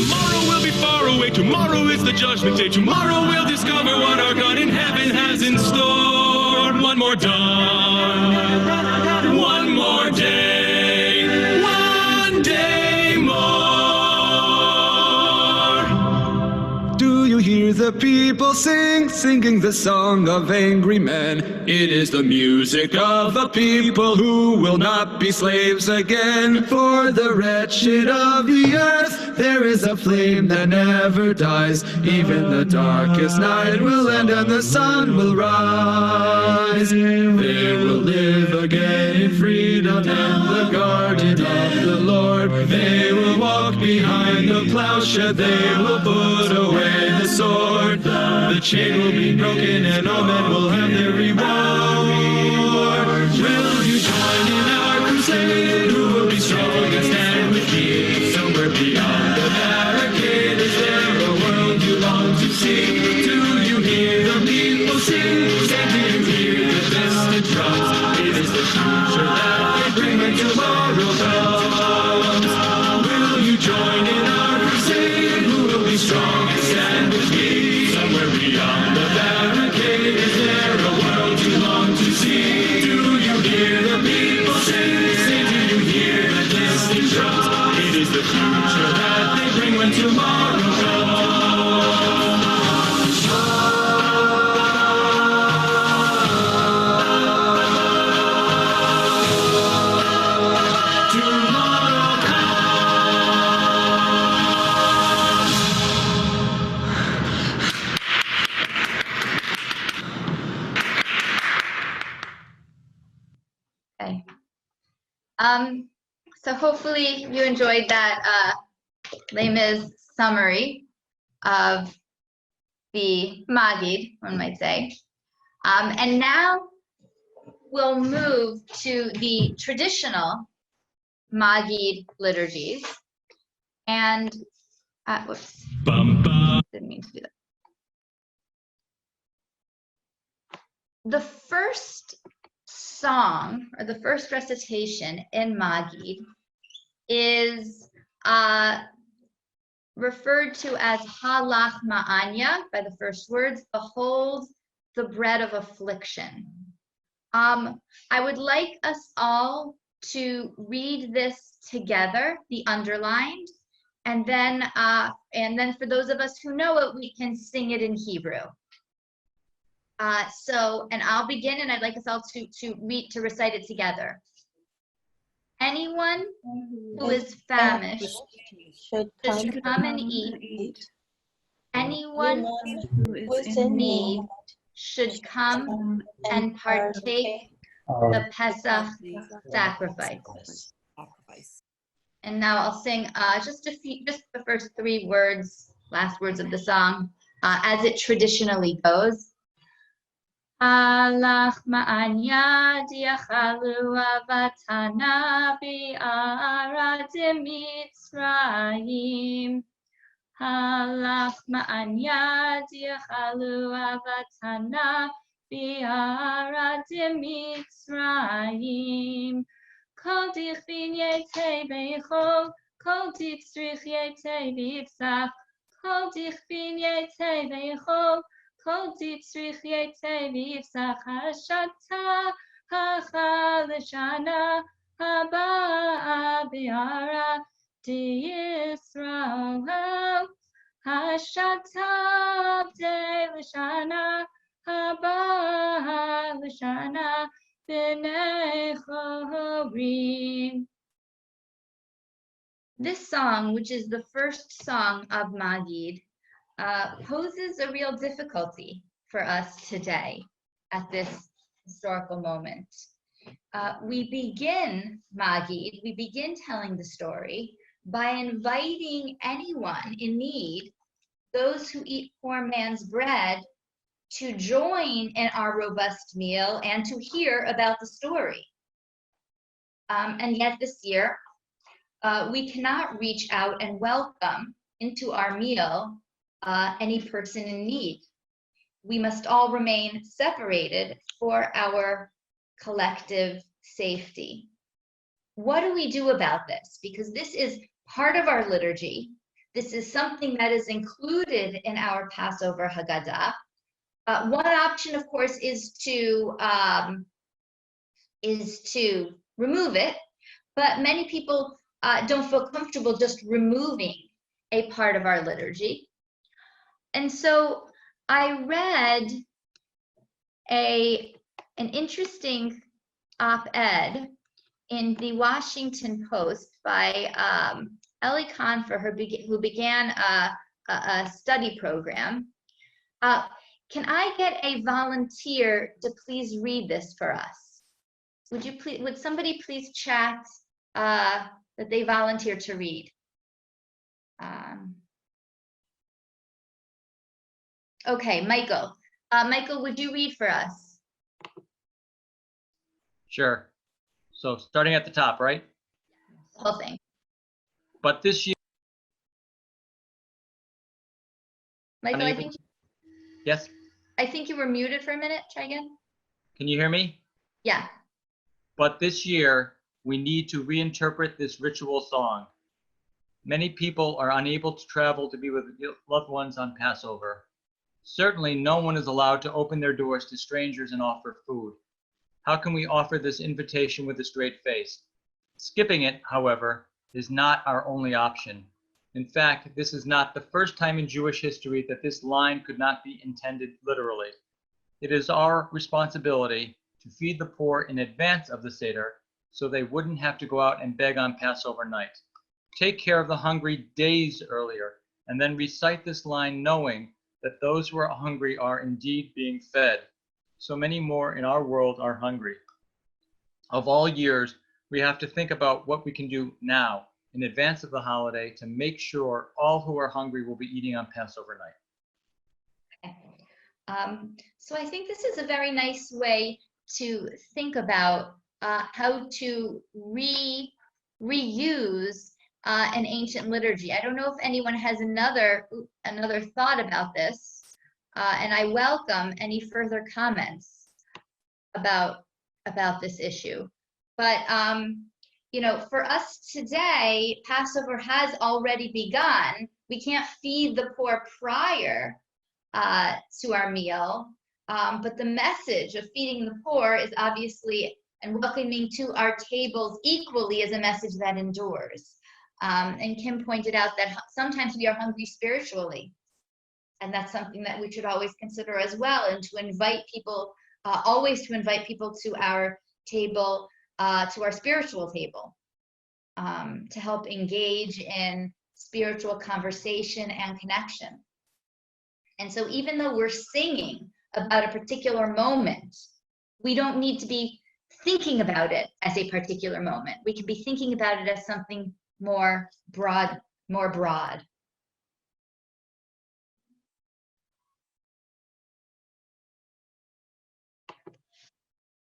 Tomorrow will be far away. Tomorrow is the judgment day. Tomorrow we'll discover what our God in heaven has in store. One more dawn, one more day, one day more. Do you hear the people singing the song of angry men? It is the music of a people who will not be slaves again. For the wretched of the earth, there is a flame that never dies. Even the darkest night will end and the sun will rise. They will live again in freedom in the garden of the Lord. They will walk behind the plowshare. They will put away the sword. The chain will be broken and all men will have their reward. Will you join in our crusade? Who will be strong and stand with me? Somewhere beyond the barricade, is there a world you long to see? Do you hear the people sing? Say, do you hear the distant drums? It is the future that they bring when tomorrow comes. Will you join in our crusade? Who will be strong and stand with me? Somewhere beyond the barricade, is there a world you long to see? Do you hear the people sing? Say, do you hear the distant drums? It is the future that they bring when tomorrow comes. Okay. So hopefully you enjoyed that Les Mis summary of the Magid, one might say. And now we'll move to the traditional Magid liturgies. And, whoops, didn't mean to do that. The first song, or the first recitation in Magid, is referred to as Halach Ma'anya by the first words, behold the bread of affliction. I would like us all to read this together, the underlined, and then for those of us who know it, we can sing it in Hebrew. And I'll begin, and I'd like us all to recite it together. Anyone who is famished should come and eat. Anyone who is in need should come and partake the Pesach sacrifice. And now I'll sing just the first three words, last words of the song, as it traditionally goes. Halach ma'anya diachalu avatana bi'ara Mitzrayim. Halach ma'anya diachalu avatana bi'ara Mitzrayim. Kol dichvin yete beichol, kol dichstrich yete b'ivsach, kol dichvin yete beichol, kol dichstrich yete b'ivsach, hashata hacha l'shana haba bi'ara Yisrael, hashata b'dei l'shana haba l'shana b'nei chorim. This song, which is the first song of Magid, poses a real difficulty for us today at this historical moment. We begin Magid, we begin telling the story by inviting anyone in need, those who eat poor man's bread, to join in our robust meal and to hear about the story. And yet this year, we cannot reach out and welcome into our meal any person in need. We must all remain separated for our collective safety. What do we do about this? Because this is part of our liturgy. This is something that is included in our Passover Haggadah. One option, of course, is to remove it, but many people don't feel comfortable just removing a part of our liturgy. And so I read an interesting op-ed in the Washington Post by Ellie Confer, who began a study program. Can I get a volunteer to please read this for us? Would somebody please chat that they volunteer to read? Okay, Michael. Michael, would you read for us? Sure. So starting at the top, right? The whole thing. But this year, Michael, I think. Yes. I think you were muted for a minute. Try again. Can you hear me? Yeah. But this year, we need to reinterpret this ritual song. Many people are unable to travel to be with loved ones on Passover. Certainly, no one is allowed to open their doors to strangers and offer food. How can we offer this invitation with a straight face? Skipping it, however, is not our only option. In fact, this is not the first time in Jewish history that this line could not be intended literally. It is our responsibility to feed the poor in advance of the Seder so they wouldn't have to go out and beg on Passover night. Take care of the hungry days earlier, and then recite this line knowing that those who are hungry are indeed being fed. So many more in our world are hungry. Of all years, we have to think about what we can do now in advance of the holiday to make sure all who are hungry will be eating on Passover night. So I think this is a very nice way to think about how to reuse an ancient liturgy. I don't know if anyone has another thought about this, and I welcome any further comments about this issue. But you know, for us today, Passover has already begun. We can't feed the poor prior to our meal, but the message of feeding the poor is obviously, and welcoming to our tables equally, is a message that endures. And Kim pointed out that sometimes we are hungry spiritually, and that's something that we should always consider as well, and to invite people, always to invite people to our table, to our spiritual table, to help engage in spiritual conversation and connection. And so even though we're singing about a particular moment, we don't need to be thinking about it as a particular moment. We can be thinking about it as something more broad.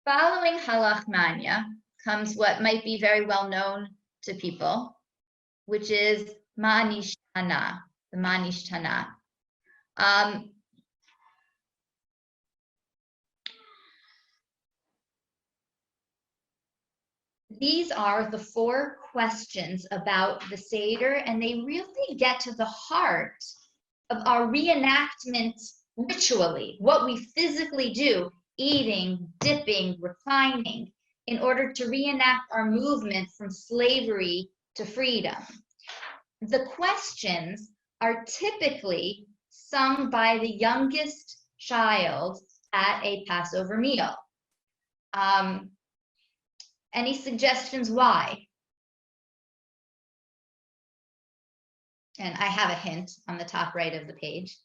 Following halach manya comes what might be very well known to people, which is ma'nishtana, the ma'nishtana. These are the 4 questions about the Seder, and they really get to the heart of our reenactment ritually, what we physically do, eating, dipping, reclining, in order to reenact our movement from slavery to freedom. The questions are typically sung by the youngest child at a Passover meal. Any suggestions why? And I have a hint on the top right of the page.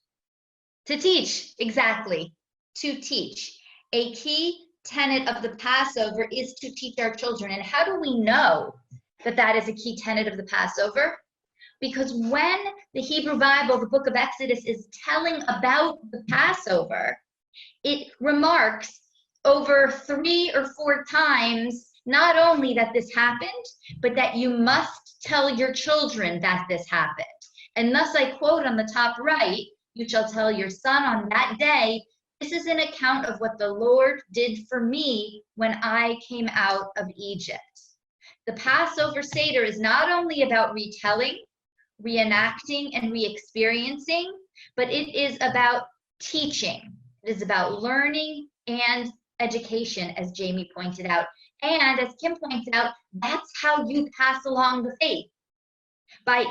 To teach, exactly, to teach. A key tenet of the Passover is to teach our children. And how do we know that that is a key tenet of the Passover? Because when the Hebrew Bible, the book of Exodus, is telling about the Passover, it remarks over 3 or 4 times not only that this happened, but that you must tell your children that this happened. And thus I quote on the top right, you shall tell your son on that day, this is an account of what the Lord did for me when I came out of Egypt. The Passover Seder is not only about retelling, reenacting, and re-experiencing, but it is about teaching. It is about learning and education, as Jamie pointed out. And as Kim points out, that's how you pass along the faith. By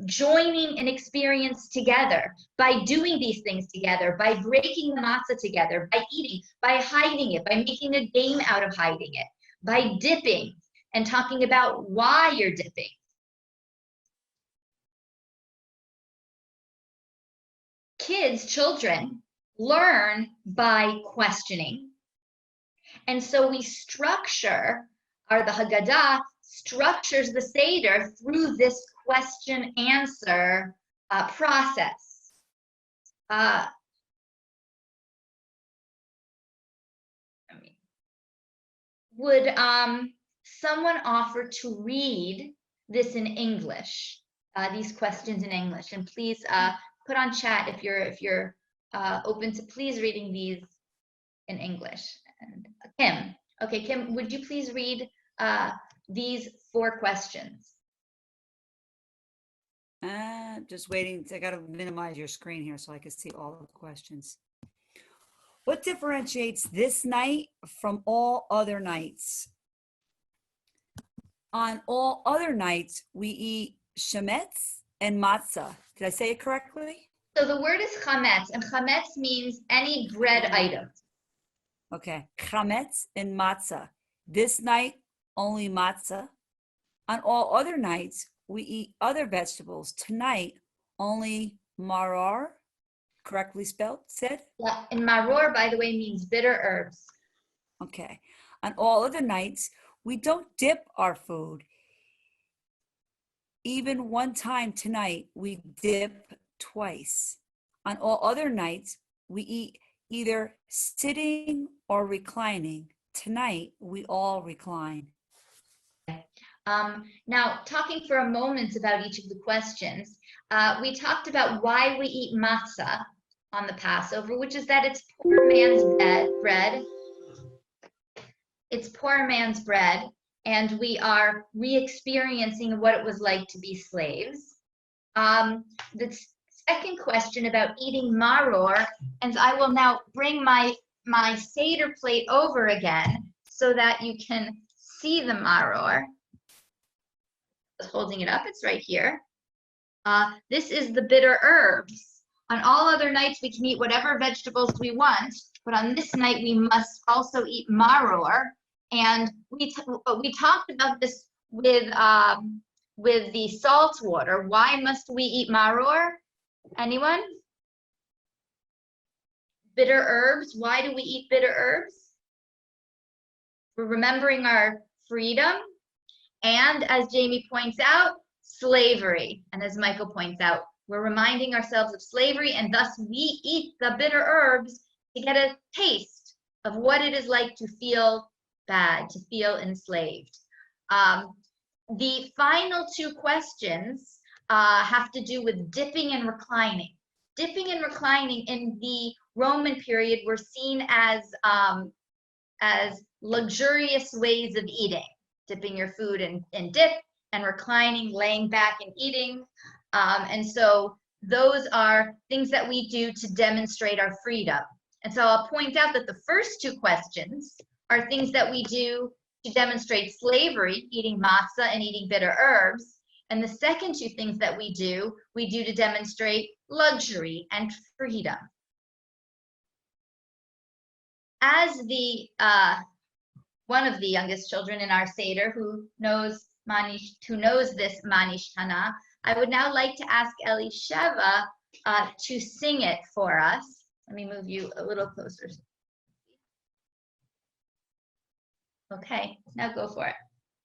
joining an experience together, by doing these things together, by breaking the matzah together, by eating, by hiding it, by making a game out of hiding it, by dipping and talking about why you're dipping. Kids, children, learn by questioning. And so we structure, or the Haggadah structures the Seder through this question-answer process. Would someone offer to read this in English, these questions in English? And please put on chat if you're open to please reading these in English. And Kim, okay, Kim, would you please read these 4 questions? Just waiting. I got to minimize your screen here so I can see all of the questions. What differentiates this night from all other nights? On all other nights, we eat shemetz and matzah. Did I say it correctly? So the word is chametz, and chametz means any bread item. Okay, chametz and matzah. This night, only matzah. On all other nights, we eat other vegetables. Tonight, only maror, correctly spelled, said? Yeah, and maror, by the way, means bitter herbs. Okay. On all other nights, we don't dip our food. Even one time tonight, we dip twice. On all other nights, we eat either sitting or reclining. Tonight, we all recline. Now, talking for a moment about each of the questions, we talked about why we eat matzah on the Passover, which is that it's poor man's bread. It's poor man's bread, and we are re-experiencing what it was like to be slaves. The second question about eating maror, and I will now bring my Seder plate over again so that you can see the maror. Holding it up, it's right here. This is the bitter herbs. On all other nights, we can eat whatever vegetables we want, but on this night, we must also eat maror. And we talked about this with the salt water. Why must we eat maror? Anyone? Bitter herbs. Why do we eat bitter herbs? We're remembering our freedom. And as Jamie points out, slavery. And as Michael points out, we're reminding ourselves of slavery, and thus we eat the bitter herbs to get a taste of what it is like to feel bad, to feel enslaved. The final two questions have to do with dipping and reclining. Dipping and reclining in the Roman period were seen as luxurious ways of eating, dipping your food in dip and reclining, laying back and eating. And so those are things that we do to demonstrate our freedom. And so I'll point out that the first two questions are things that we do to demonstrate slavery, eating matzah and eating bitter herbs. And the second two things that we do to demonstrate luxury and freedom. As the one of the youngest children in our Seder who knows this Manish Tana, I would now like to ask Elisheva to sing it for us. Let me move you a little closer. Okay, now go for it.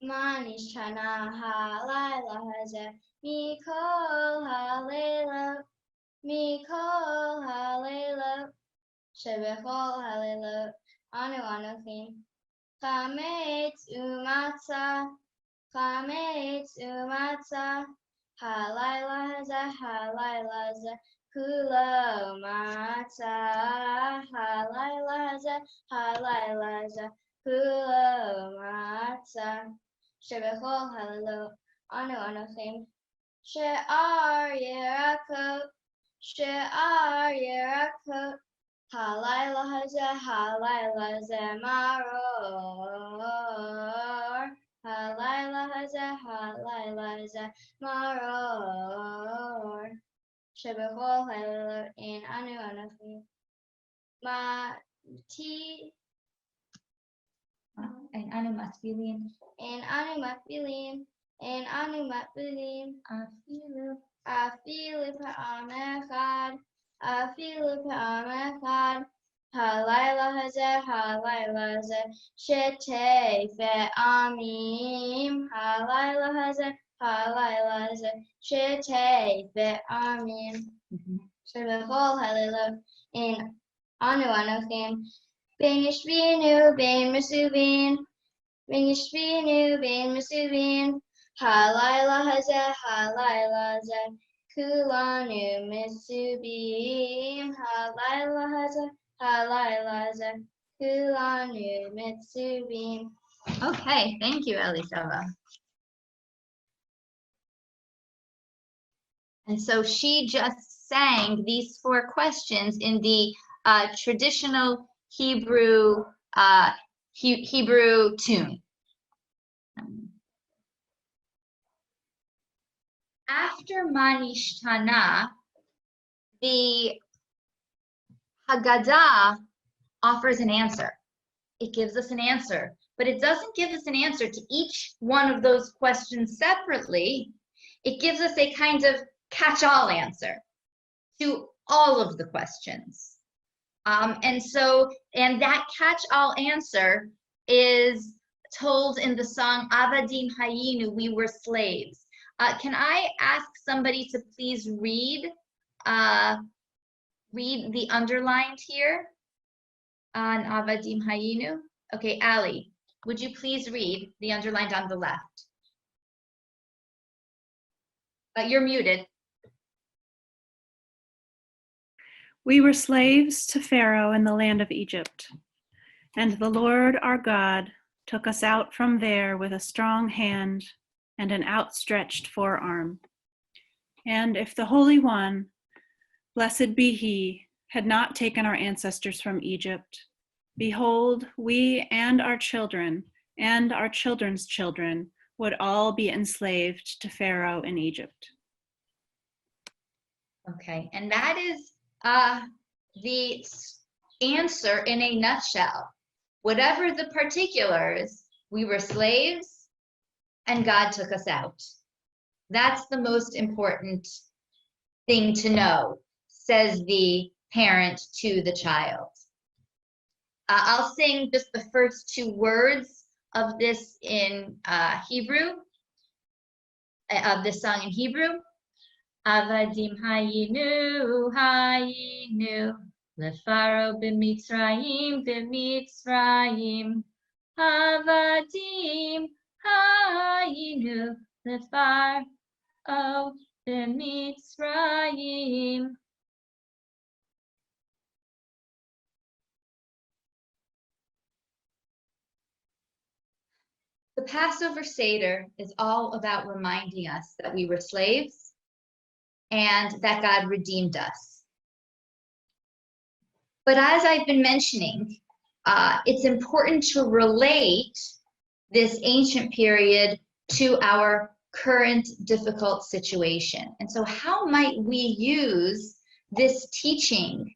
Manish Tana halayla haze mikol halayla shebechol halayla anu anochim chametz umatzah halayla haze kulo matzah halayla haze kulo matzah shebechol halayla anu anochim she'ar yerakot halayla haze maror halayla haze maror shebechol halayla in anu anochim And anu matfilim. Afilu pa'am echad halayla haze shetei ve'amim halayla haze shetei ve'amim shebechol halayla in anu anochim ben yishvinu ben mesuvin halayla haze kulanu mesubim halayla haze kulanu mesubim. Okay, thank you, Elisheva. And so she just sang these four questions in the traditional Hebrew tune. After Manish Tana, the Haggadah offers an answer. It gives us an answer, but it doesn't give us an answer to each one of those questions separately. It gives us a kind of catch-all answer to all of the questions. And that catch-all answer is told in the song Avadim Hayinu, we were slaves. Can I ask somebody to please read the underlined here on Avadim Hayinu? Okay, Ali, would you please read the underlined on the left? You're muted. We were slaves to Pharaoh in the land of Egypt, and the Lord our God took us out from there with a strong hand and an outstretched forearm. And if the Holy One, blessed be He, had not taken our ancestors from Egypt, behold, we and our children and our children's children would all be enslaved to Pharaoh in Egypt. Okay, and that is the answer in a nutshell. Whatever the particulars, we were slaves and God took us out. That's the most important thing to know, says the parent to the child. I'll sing just the first two words of this in Hebrew, of this song in Hebrew. Avadim hayinu, hayinu, lefaro b'mitzrayim, b'mitzrayim, avadim hayinu lefar o b'mitzrayim. The Passover Seder is all about reminding us that we were slaves and that God redeemed us. But as I've been mentioning, it's important to relate this ancient period to our current difficult situation. And so how might we use this teaching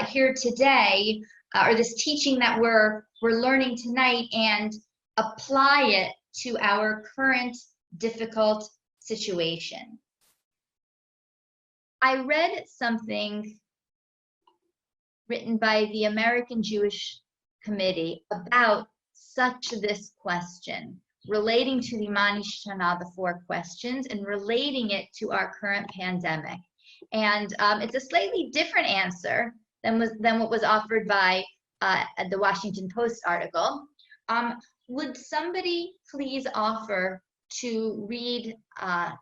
here today, or this teaching that we're learning tonight, and apply it to our current difficult situation? I read something written by the American Jewish Committee about such this question, relating to the Manishana, the 4 questions, and relating it to our current pandemic. And it's a slightly different answer than what was offered by the Washington Post article. Would somebody please offer to read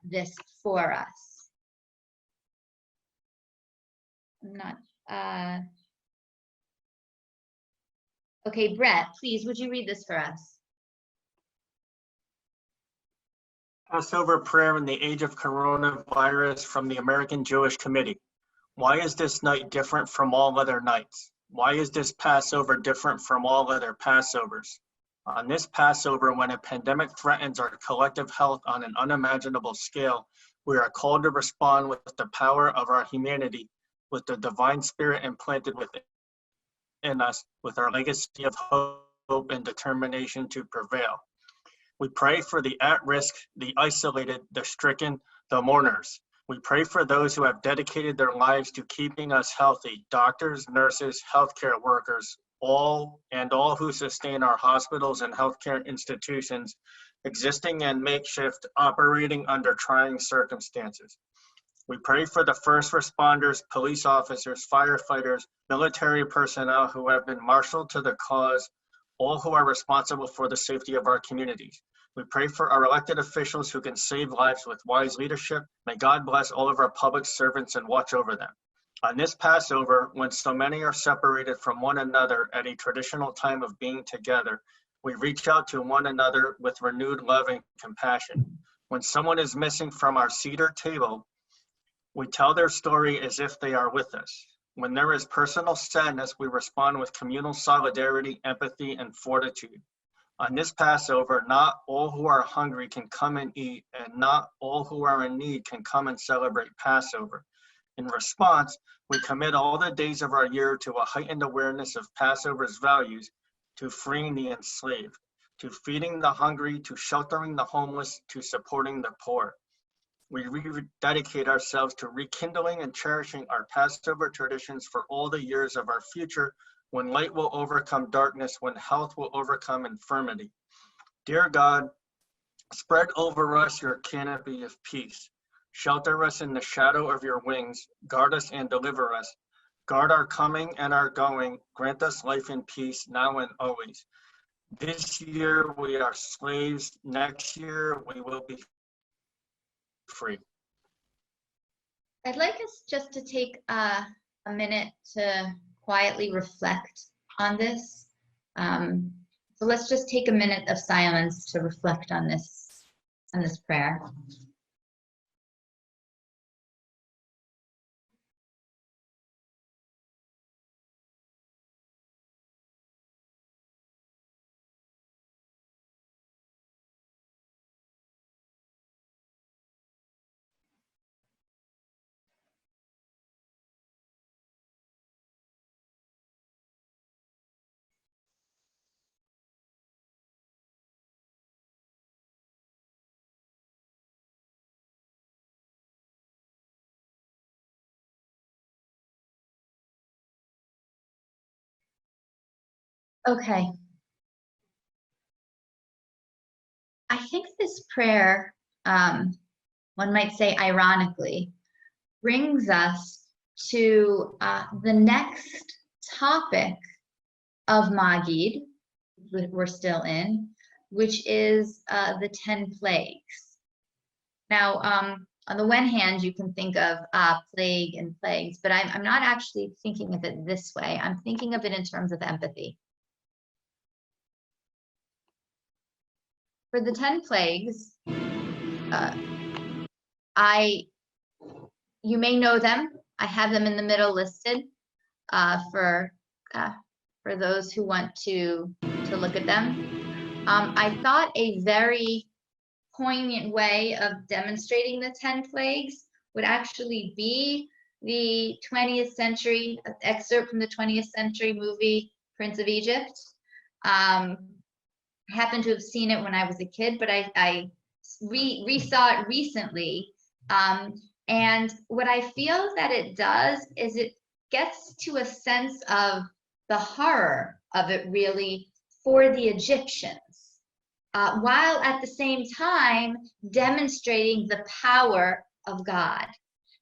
this for us? Okay, Brett, please, would you read this for us? Passover prayer in the age of coronavirus from the American Jewish Committee. Why is this night different from all other nights? Why is this Passover different from all other Passovers? On this Passover, when a pandemic threatens our collective health on an unimaginable scale, we are called to respond with the power of our humanity, with the divine spirit implanted within us, with our legacy of hope and determination to prevail. We pray for the at-risk, the isolated, the stricken, the mourners. We pray for those who have dedicated their lives to keeping us healthy, doctors, nurses, healthcare workers, all who sustain our hospitals and healthcare institutions, existing and makeshift, operating under trying circumstances. We pray for the first responders, police officers, firefighters, military personnel who have been marshaled to the cause, all who are responsible for the safety of our communities. We pray for our elected officials who can save lives with wise leadership. May God bless all of our public servants and watch over them. On this Passover, when so many are separated from one another at a traditional time of being together, we reach out to one another with renewed love and compassion. When someone is missing from our Seder table, we tell their story as if they are with us. When there is personal sadness, we respond with communal solidarity, empathy, and fortitude. On this Passover, not all who are hungry can come and eat, and not all who are in need can come and celebrate Passover. In response, we commit all the days of our year to a heightened awareness of Passover's values, to freeing the enslaved, to feeding the hungry, to sheltering the homeless, to supporting the poor. We rededicate ourselves to rekindling and cherishing our Passover traditions for all the years of our future, when light will overcome darkness, when health will overcome infirmity. Dear God, spread over us your canopy of peace. Shelter us in the shadow of your wings. Guard us and deliver us. Guard our coming and our going. Grant us life and peace now and always. This year we are slaves. Next year we will be free. I'd like us just to take a minute to quietly reflect on this. So let's just take a minute of silence to reflect on this prayer. Okay. I think this prayer, one might say ironically, brings us to the next topic of Magid, we're still in, which is the 10 plagues. Now, on the one hand, you can think of plague and plagues, but I'm not actually thinking of it this way. I'm thinking of it in terms of empathy. For the 10 plagues, you may know them. I have them in the middle listed for those who want to look at them. I thought a very poignant way of demonstrating the 10 plagues would actually be the 20th century excerpt from the 20th century movie Prince of Egypt. I happened to have seen it when I was a kid, but I re-saw it recently. And what I feel that it does is it gets to a sense of the horror of it really for the Egyptians, while at the same time demonstrating the power of God.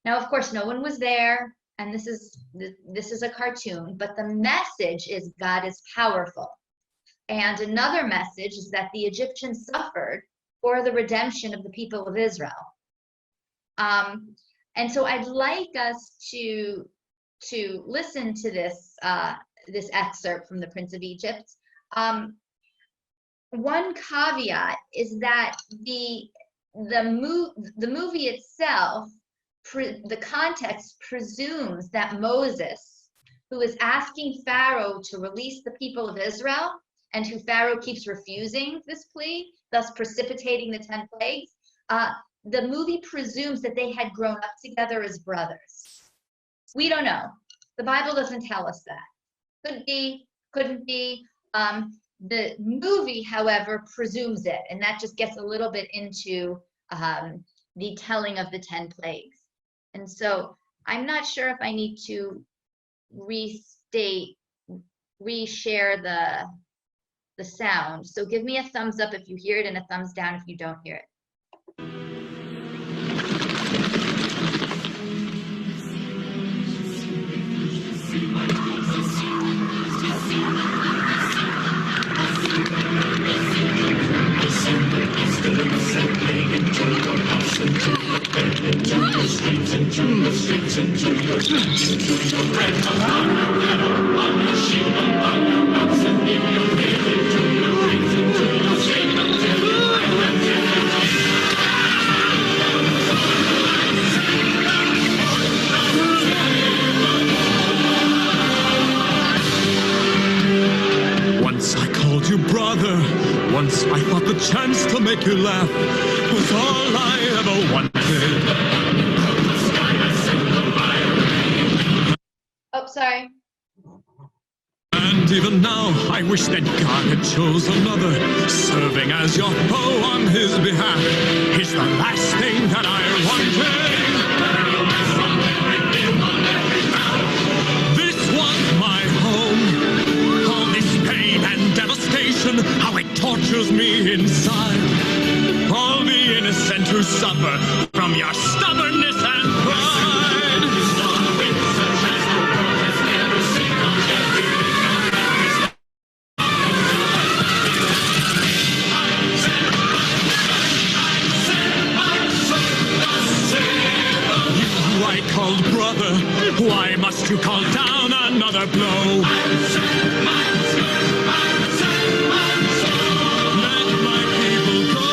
Now, of course, no one was there, and this is a cartoon, but the message is God is powerful. And another message is that the Egyptians suffered for the redemption of the people of Israel. And so I'd like us to listen to this this excerpt from the Prince of Egypt. One caveat is that the movie itself, the context presumes that Moses, who is asking Pharaoh to release the people of Israel, and who Pharaoh keeps refusing this plea, thus precipitating the 10 plagues, the movie presumes that they had grown up together as brothers. We don't know. The Bible doesn't tell us that. Could be, couldn't be. The movie, however, presumes it, and that just gets a little bit into the telling of the 10 plagues. And so I'm not sure if I need to reshare the sound. So give me a thumbs up if you hear it and a thumbs down if you don't hear it. Once I called you brother, once I thought the chance to make you laugh was all I ever wanted. Oh, sorry. And even now, I wish that God had chose another, serving as your foe on his behalf. It's the last thing that I wanted. This was my home. All this pain and devastation, how it tortures me inside. All the innocent who suffer from your stubbornness and pride. I called brother, why must you call down another blow? Let my people go,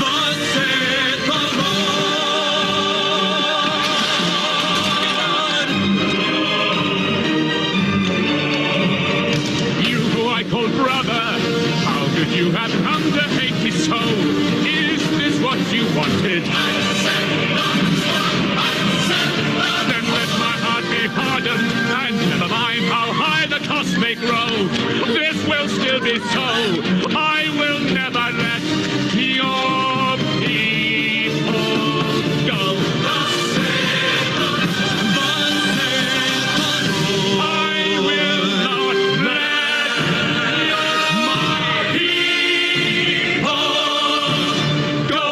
thus saith the Lord. You who I called brother, how could you have come to hate me so? Is this what you wanted? Then let my heart be hardened, and never mind how high the cost may grow. This will still be so. I will never let your people go. I will not let my people go.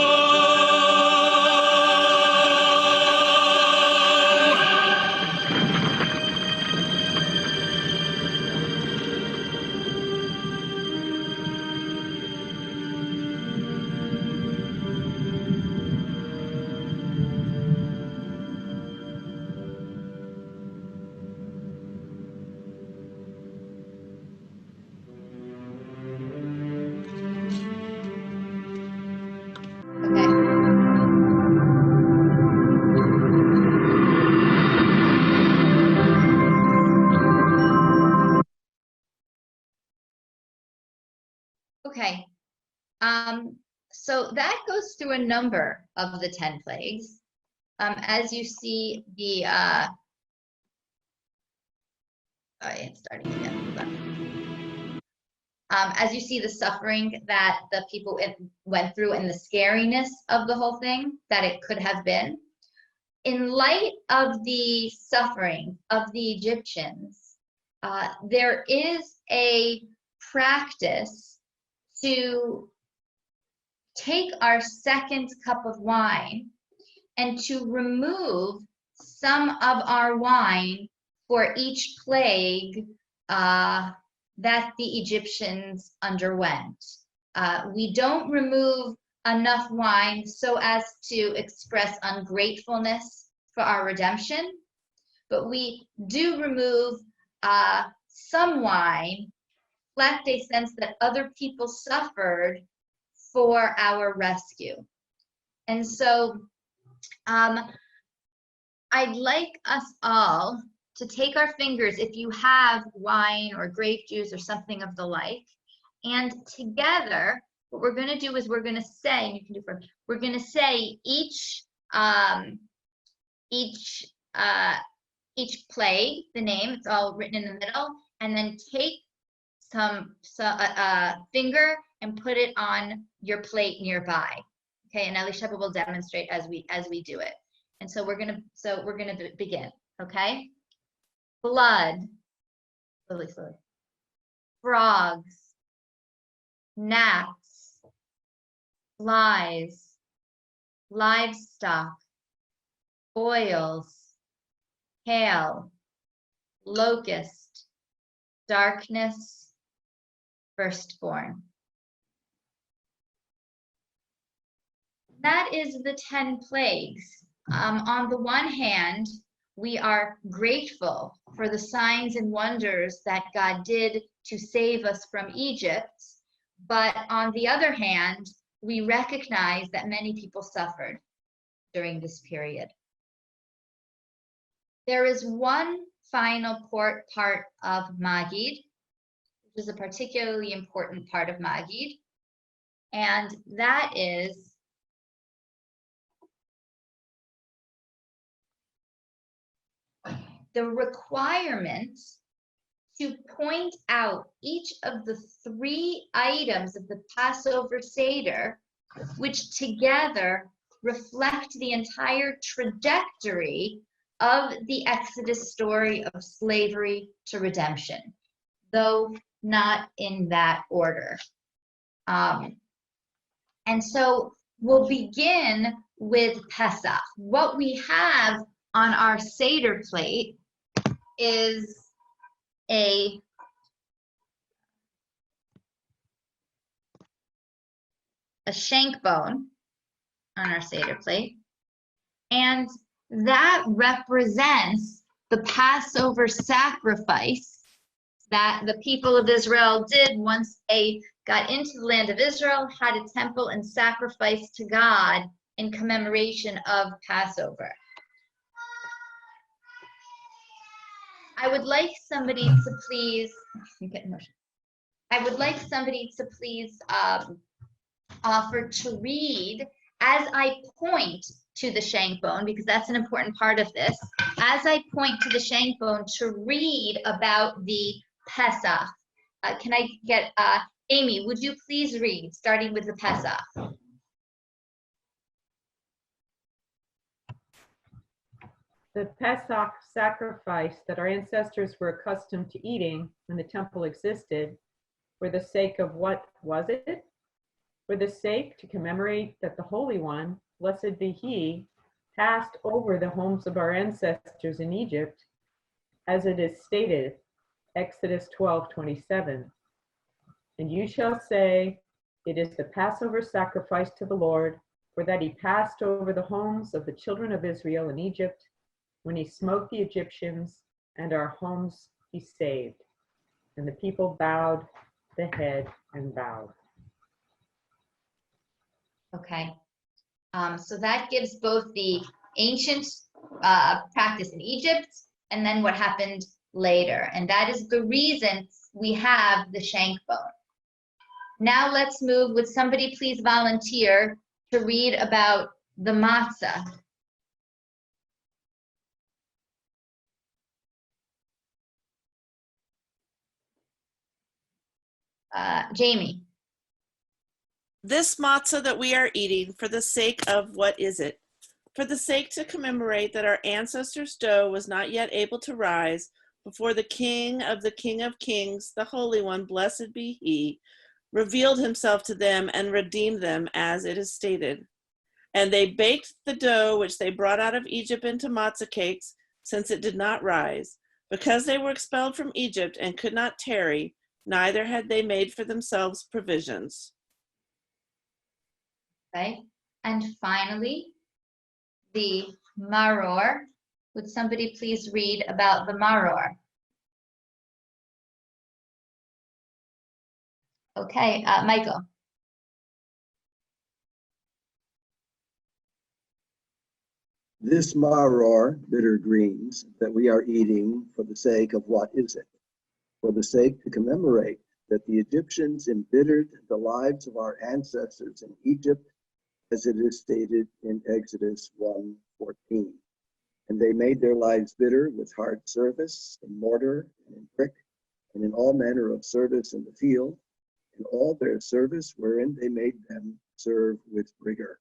Okay. So that goes through a number of the 10 plagues. As you see the, it's starting again. Hold on. As you see the suffering that the people went through and the scariness of the whole thing that it could have been, in light of the suffering of the Egyptians, there is a practice to take our second cup of wine and to remove some of our wine for each plague that the Egyptians underwent. We don't remove enough wine so as to express ungratefulness for our redemption, but we do remove some wine, reflect a sense that other people suffered for our rescue. And so I'd like us all to take our fingers, if you have wine or grape juice or something of the like, and together, what we're going to do is we're going to say, and you can do for, we're going to say each plague, the name, it's all written in the middle, and then take some finger and put it on your plate nearby. Okay, and Elisha will demonstrate as we do it. And so we're gonna begin. Okay, blood, slowly. Frogs, gnats, flies, livestock, boils, hail, locust, darkness, firstborn. That is the 10 plagues. On the one hand, we are grateful for the signs and wonders that God did to save us from Egypt, but on the other hand, we recognize that many people suffered during this period. There is one final part of Magid, which is a particularly important part of Magid, and that is the requirement to point out each of the 3 items of the Passover Seder, which together reflect the entire trajectory of the Exodus story of slavery to redemption, though not in that order. And so we'll begin with Pesach. What we have on our Seder plate is a shank bone on our Seder plate, and that represents the Passover sacrifice that the people of Israel did once they got into the land of Israel, had a temple, and sacrificed to God in commemoration of Passover. I would like somebody to please, I would like somebody to please offer to read as I point to the shank bone, because that's an important part of this, as I point to the shank bone to read about the Pesach. Can I get, Amy, would you please read, starting with the Pesach? The Pesach sacrifice that our ancestors were accustomed to eating when the temple existed, for the sake of what was it? For the sake to commemorate that the Holy One, blessed be He, passed over the homes of our ancestors in Egypt, as it is stated, Exodus 12:27. And you shall say, it is the Passover sacrifice to the Lord, for that He passed over the homes of the children of Israel in Egypt, when He smote the Egyptians, and our homes He saved. And the people bowed the head and bowed. Okay, so that gives both the ancient practice in Egypt and then what happened later. And that is the reason we have the shank bone. Now let's move. Would somebody please volunteer to read about the matzah? Jamie. This matzah that we are eating, for the sake of what is it? For the sake to commemorate that our ancestors' dough was not yet able to rise before the King of Kings, the Holy One, blessed be He, revealed Himself to them and redeemed them, as it is stated. And they baked the dough which they brought out of Egypt into matzah cakes, since it did not rise, because they were expelled from Egypt and could not tarry, neither had they made for themselves provisions. Okay. And finally, the maror. Would somebody please read about the maror? Okay, Michael. This maror, bitter greens, that we are eating for the sake of what is it? For the sake to commemorate that the Egyptians embittered the lives of our ancestors in Egypt, as it is stated in Exodus 1:14. And they made their lives bitter with hard service in mortar and in brick and in all manner of service in the field, in all their service wherein they made them serve with rigor.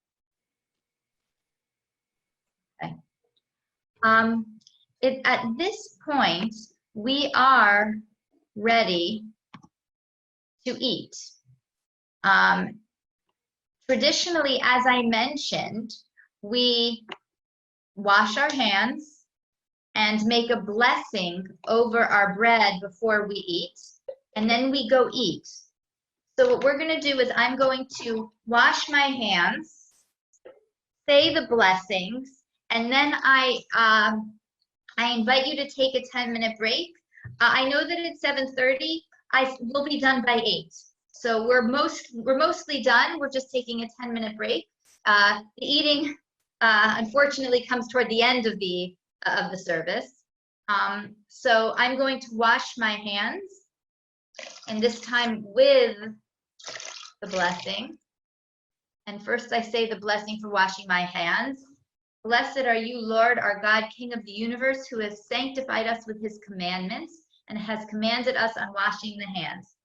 Okay. At this point, we are ready to eat. Traditionally, as I mentioned, we wash our hands and make a blessing over our bread before we eat, and then we go eat. So what we're going to do is I'm going to wash my hands, say the blessings, and then I invite you to take a 10-minute break. I know that it's 7:30. I will be done by 8. So we're mostly done. We're just taking a 10-minute break. The eating, unfortunately, comes toward the end of the service. So I'm going to wash my hands, and this time with the blessing. And first I say the blessing for washing my hands. Blessed are you, Lord, our God, King of the universe, who has sanctified us with his commandments and has commanded us on washing the hands.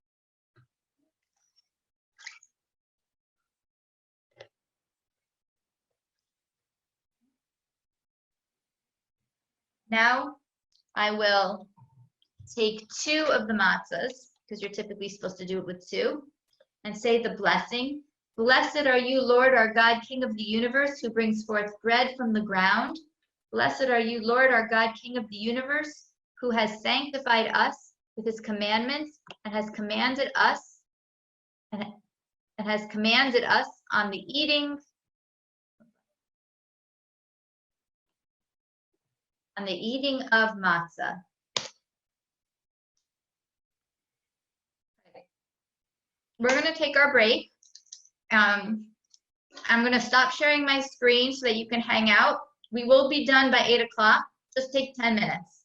Now I will take 2 of the matzahs, because you're typically supposed to do it with 2, and say the blessing. Blessed are you, Lord, our God, King of the universe, who brings forth bread from the ground. Blessed are you, Lord, our God, King of the universe, who has sanctified us with his commandments and has commanded us on the eating of matzah. We're going to take our break. I'm going to stop sharing my screen so that you can hang out. We will be done by 8 o'clock. Just take 10 minutes.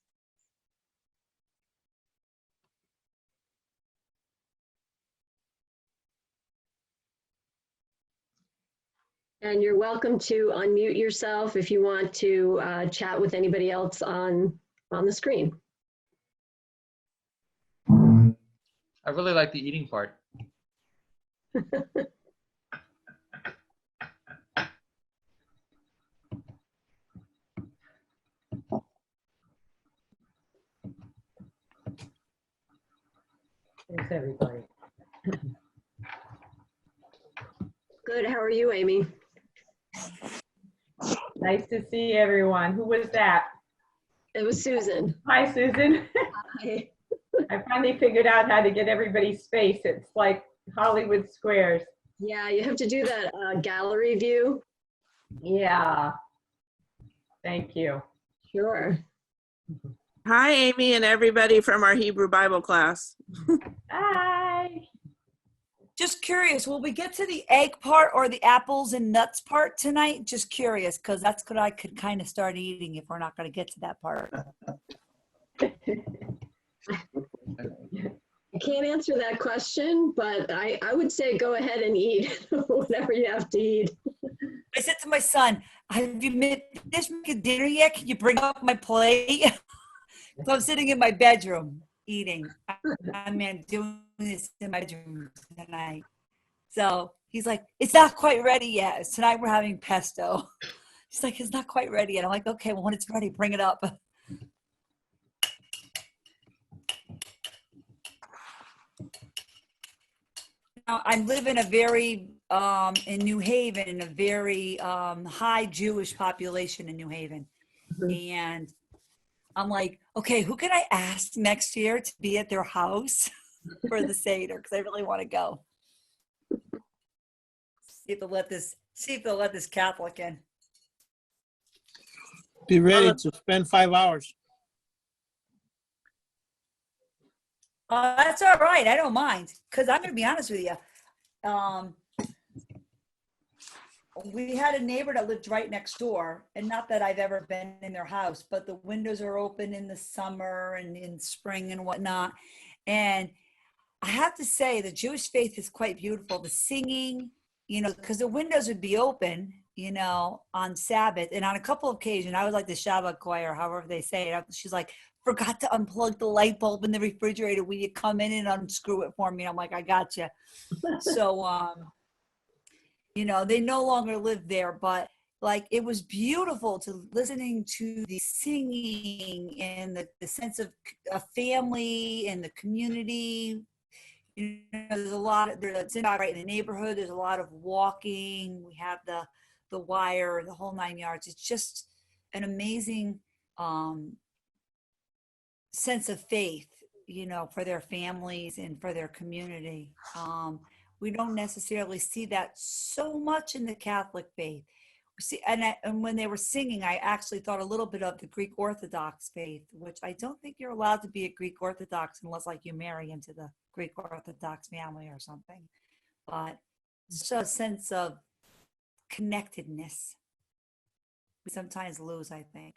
And you're welcome to unmute yourself if you want to chat with anybody else on the screen. I really like the eating part. Thanks, everybody. Good. How are you, Amy? Nice to see everyone. Who was that? It was Susan. Hi, Susan. Hi. I finally figured out how to get everybody's space. It's like Hollywood Squares. Yeah, you have to do that gallery view. Yeah. Thank you. Sure. Hi, Amy, and everybody from our Hebrew Bible class. Hi. Just curious, will we get to the egg part or the apples and nuts part tonight? Just curious, because that's what I could kind of start eating if we're not going to get to that part. I can't answer that question, but I would say go ahead and eat whatever you have to eat. I said to my son, have you finished making dinner yet? Can you bring up my plate? So I'm sitting in my bedroom eating. I'm doing this in my bedroom tonight. So he's like, it's not quite ready yet. Tonight we're having pesto. He's like, it's not quite ready yet. I'm like, okay, well, when it's ready, bring it up. Now, I live in a very, in New Haven, in a very high Jewish population in New Haven. And I'm like, okay, who can I ask next year to be at their house for the Seder? Because I really want to go. See if they'll let this Catholic in. Be ready to spend 5 hours. That's all right. I don't mind. Because I'm going to be honest with you. We had a neighbor that lived right next door, and not that I've ever been in their house, but the windows are open in the summer and in spring and whatnot. And I have to say, the Jewish faith is quite beautiful. The singing, because the windows would be open, on Sabbath. And on a couple of occasions, I was like the Shabbat choir, however they say it. She's like, forgot to unplug the light bulb in the refrigerator. Will you come in and unscrew it for me? And I'm like, I got you. So, they no longer live there, but like it was beautiful to listening to the singing and the sense of a family and the community. There's a lot. There's a synagogue right in the neighborhood. There's a lot of walking. We have the wire, the whole 9 yards. It's just an amazing sense of faith, for their families and for their community. We don't necessarily see that so much in the Catholic faith. We see, and when they were singing, I actually thought a little bit of the Greek Orthodox faith, which I don't think you're allowed to be a Greek Orthodox unless like you marry into the Greek Orthodox family or something. But it's just a sense of connectedness we sometimes lose, I think.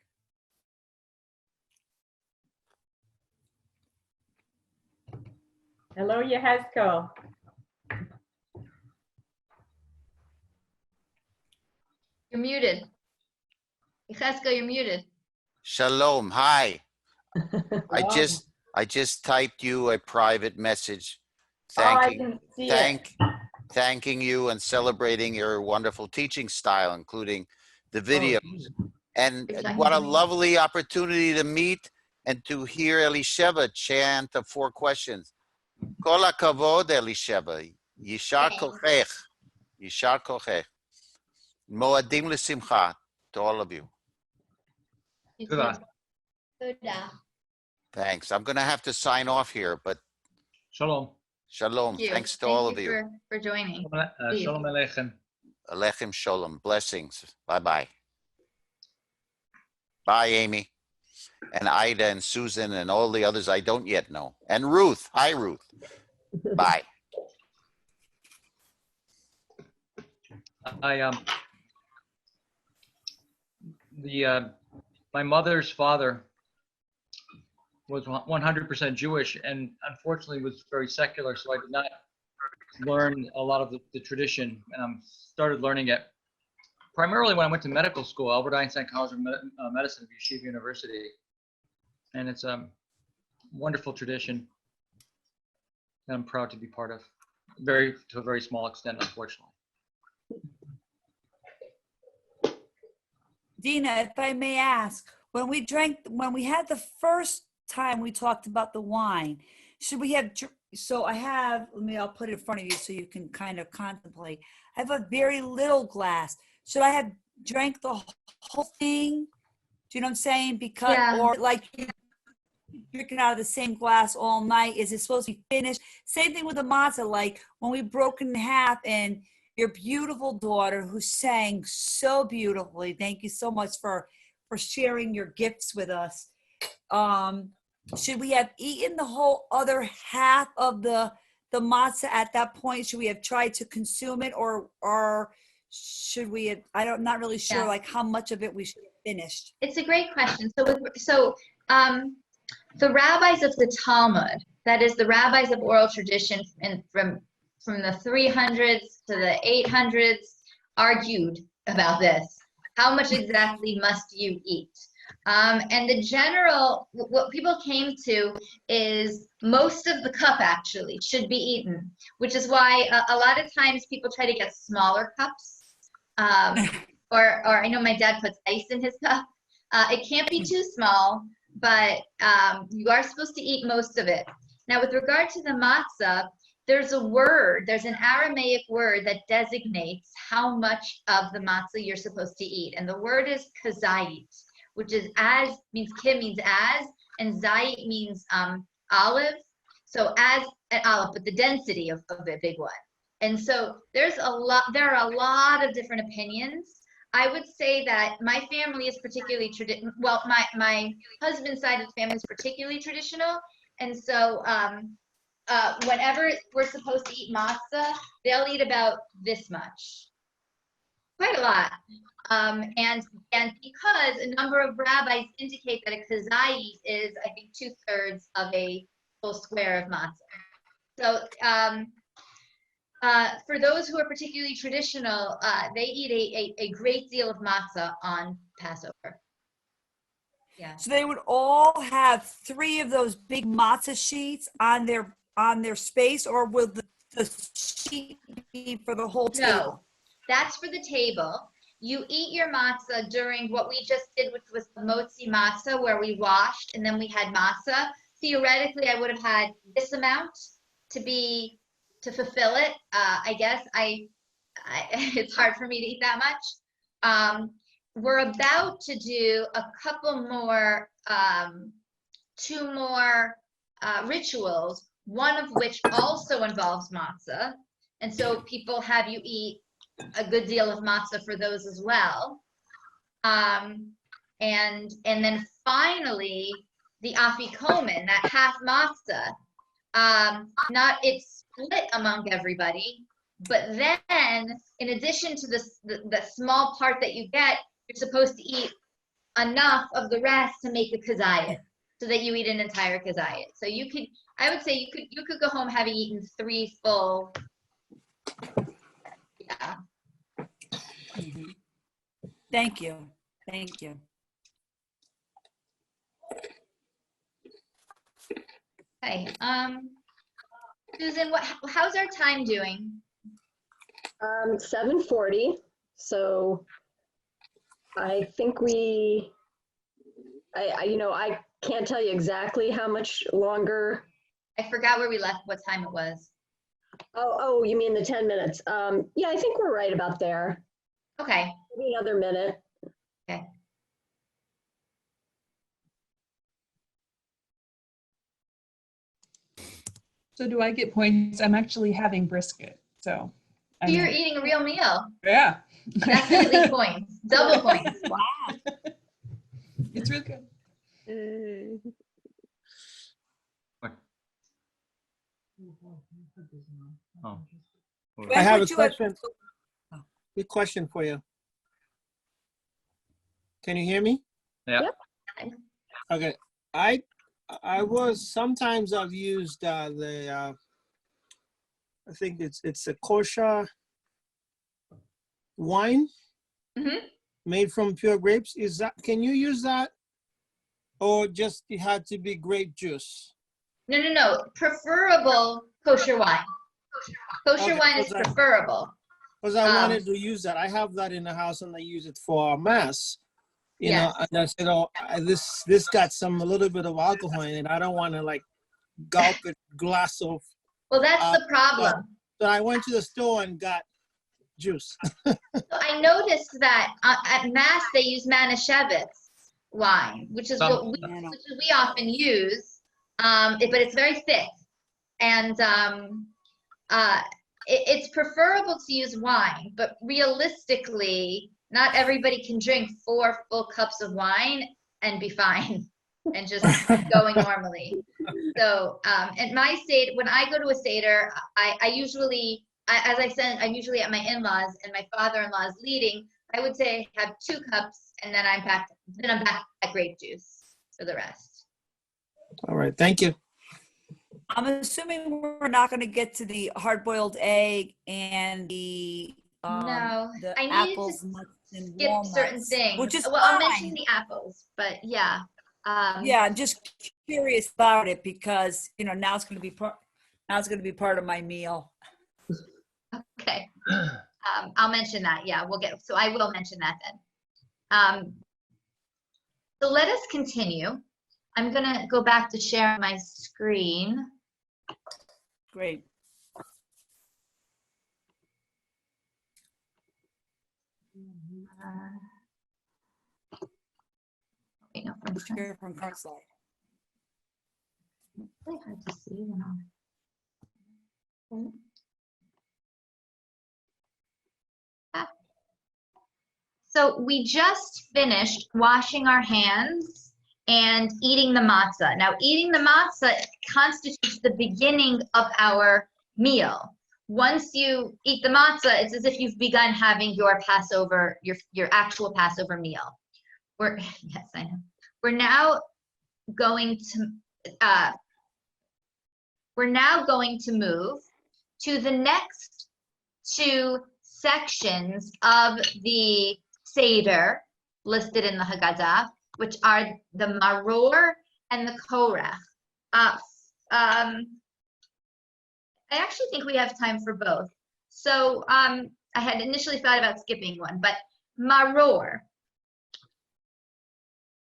Hello, Yehezkel. You're muted. Yehezkel, you're muted. Shalom. Hi. I just typed you a private message thanking you and celebrating your wonderful teaching style, including the videos. And what a lovely opportunity to meet and to hear Elisheva chant the 4 questions. Kol hakavod, Elisheva. Yishar kochech. Yishar kochech. Moadim l'simcha to all of you. Thanks. I'm going to have to sign off here, but Shalom. Shalom. Thanks to all of you. For joining. Shalom aleichem. Alechem shalom. Blessings. Bye-bye. Bye, Amy. And Ida and Susan and all the others I don't yet know. And Ruth. Hi, Ruth. Bye. My mother's father was 100% Jewish and unfortunately was very secular, so I did not learn a lot of the tradition, and I started learning it primarily when I went to medical school, Albert Einstein College of Medicine at Yeshiva University, and it's a wonderful tradition that I'm proud to be part of, to a very small extent, unfortunately. Dina, if I may ask, when we had the first time we talked about the wine, should we have, I'll put it in front of you so you can kind of contemplate. I have a very little glass. Should I have drank the whole thing? Do you know what I'm saying? Because, or like drinking out of the same glass all night, is it supposed to be finished? Same thing with the matzah, like when we broke it in half and your beautiful daughter who sang so beautifully. Thank you so much for sharing your gifts with us. Should we have eaten the whole other half of the matzah at that point? Should we have tried to consume it, or should we have, I'm not really sure like how much of it we should have finished. It's a great question. So the rabbis of the Talmud, that is the rabbis of oral tradition from the 300s to the 800s argued about this. How much exactly must you eat? And the general, what people came to is most of the cup actually should be eaten, which is why a lot of times people try to get smaller cups. Or I know my dad puts ice in his cup. It can't be too small, but you are supposed to eat most of it. Now, with regard to the matzah, there's an Aramaic word that designates how much of the matzah you're supposed to eat. And the word is kazait, which is means as, and zait means olive. So as an olive, but the density of the big one. And so there are a lot of different opinions. I would say that my family is particularly traditional. Well, my husband's side of the family is particularly traditional. And so whenever we're supposed to eat matzah, they'll eat about this much. Quite a lot. And because a number of rabbis indicate that a kazait is, I think, 2/3 of a full square of matzah. So for those who are particularly traditional, they eat a great deal of matzah on Passover. Yeah. So they would all have 3 of those big matzah sheets on their space, or will the sheet be for the whole table? No, that's for the table. You eat your matzah during what we just did, which was the motzi matzah, where we washed and then we had matzah. Theoretically, I would have had this amount to fulfill it. I guess it's hard for me to eat that much. We're about to do a couple more, 2 more rituals, one of which also involves matzah. And so people have you eat a good deal of matzah for those as well. And then finally, the afikomen, that half matzah, it's split among everybody, but then in addition to the small part that you get, you're supposed to eat enough of the rest to make a kazayit, so that you eat an entire kazayit. So I would say you could go home having eaten 3 full. Yeah. Mm-hmm. Thank you. Okay. Susan, how's our time doing? 7:40. So I think I can't tell you exactly how much longer. I forgot where we left, what time it was. Oh, you mean the 10 minutes? Yeah, I think we're right about there. Okay. Maybe another minute. Okay. So do I get points? I'm actually having brisket, so. You're eating a real meal. Yeah. Definitely points. Double points. Wow. It's real good. Oh. I have a question. Quick question for you. Can you hear me? Yeah. Yep. Okay. Sometimes I've used I think it's a kosher wine made from pure grapes. Can you use that, or just it had to be grape juice? No. Preferable kosher wine. Kosher wine is preferable. Because I wanted to use that. I have that in the house and I use it for mass. You know, and I said, this got a little bit of alcohol in it. I don't want to like gulp a glass of. Well, that's the problem. So I went to the store and got juice. So I noticed that at mass they use Manischewitz wine, which is what we often use, but it's very thick, and it's preferable to use wine. But realistically, not everybody can drink 4 full cups of wine and be fine and just going normally. So at my Seder, when I go to a Seder, I usually, as I said, I'm usually at my in-laws and my father-in-law is leading. I would say have 2 cups and then I'm back at grape juice for the rest. All right, thank you. I'm assuming we're not going to get to the hard-boiled egg and No, the I needed apples, to nuts, and skip certain walnuts, things. which is Well, I'll mention fine. the apples, but yeah. Yeah, I'm just curious about it because now it's going to be part of my meal. Okay. I'll mention that. Yeah, so I will mention that then. So let us continue. I'm gonna go back to share my screen. Great. Wait, no, from Share from current slide. It's really hard to see them all. So we just finished washing our hands and eating the matzah. Now, eating the matzah constitutes the beginning of our meal. Once you eat the matzah, it's as if you've begun having your Passover, your actual Passover meal. Yes, I know. We're now going to move to the next two sections of the Seder listed in the Haggadah, which are the Maror and the Korach. I actually think we have time for both. So I had initially thought about skipping one, but Maror.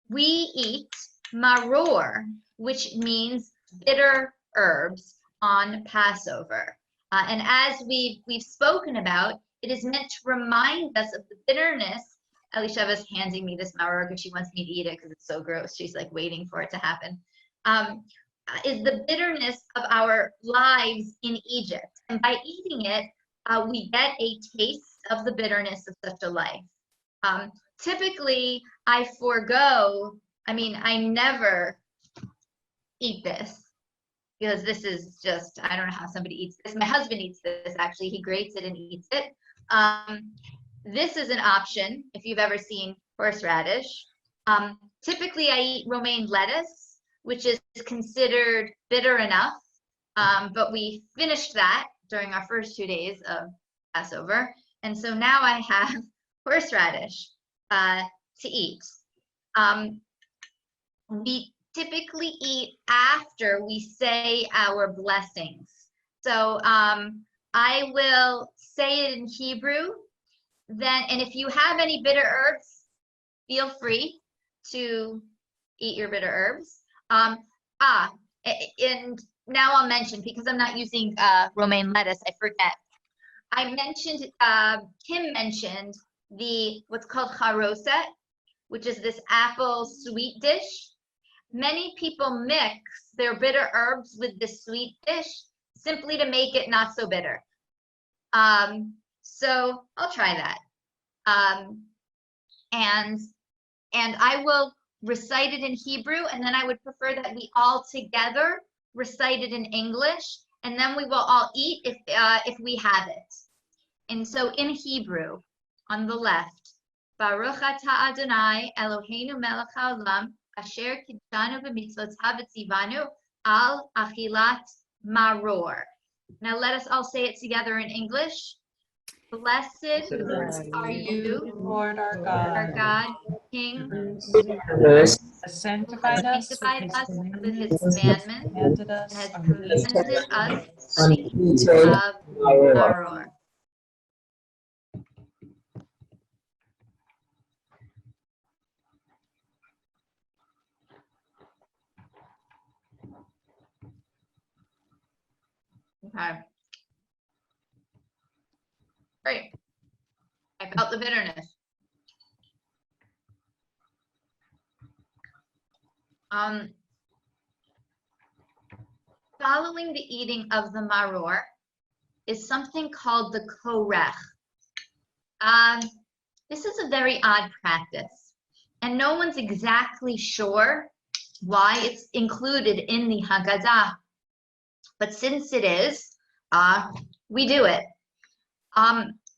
We eat Maror, which means bitter herbs, on Passover. And as we've spoken about, it is meant to remind us of the bitterness. Elisheva's handing me this maror because she wants me to eat it because it's so gross. She's like waiting for it to happen. Is the bitterness of our lives in Egypt. And by eating it, we get a taste of the bitterness of such a life. Typically, I never eat this because this is just, I don't know how somebody eats this. My husband eats this, actually. He grates it and eats it. This is an option if you've ever seen horseradish. Typically, I eat romaine lettuce, which is considered bitter enough, but we finished that during our first 2 days of Passover. And so now I have horseradish to eat. We typically eat after we say our blessings. So I will say it in Hebrew, then, and if you have any bitter herbs, feel free to eat your bitter herbs. And now I'll mention, because I'm not using romaine lettuce, I forget. I mentioned, Kim mentioned what's called charoset, which is this apple sweet dish. Many people mix their bitter herbs with this sweet dish simply to make it not so bitter. So I'll try that. And I will recite it in Hebrew, and then I would prefer that we all together recite it in English, and then we will all eat if we have it. And so in Hebrew, on the left, Baruch atah Adonai Eloheinu melech haolam asher kidshanu b'mitzvotav v'tzivanu al achilat maror. Now let us all say it together in English. Blessed are you, Lord our our God, God, King, has sanctified us with his commandments, commanded and us has our presented us Unheated of maror. Okay. Great. I felt the bitterness. Following the eating of the maror is something called the korech. This is a very odd practice, and no one's exactly sure why it's included in the Haggadah. But since it is, we do it.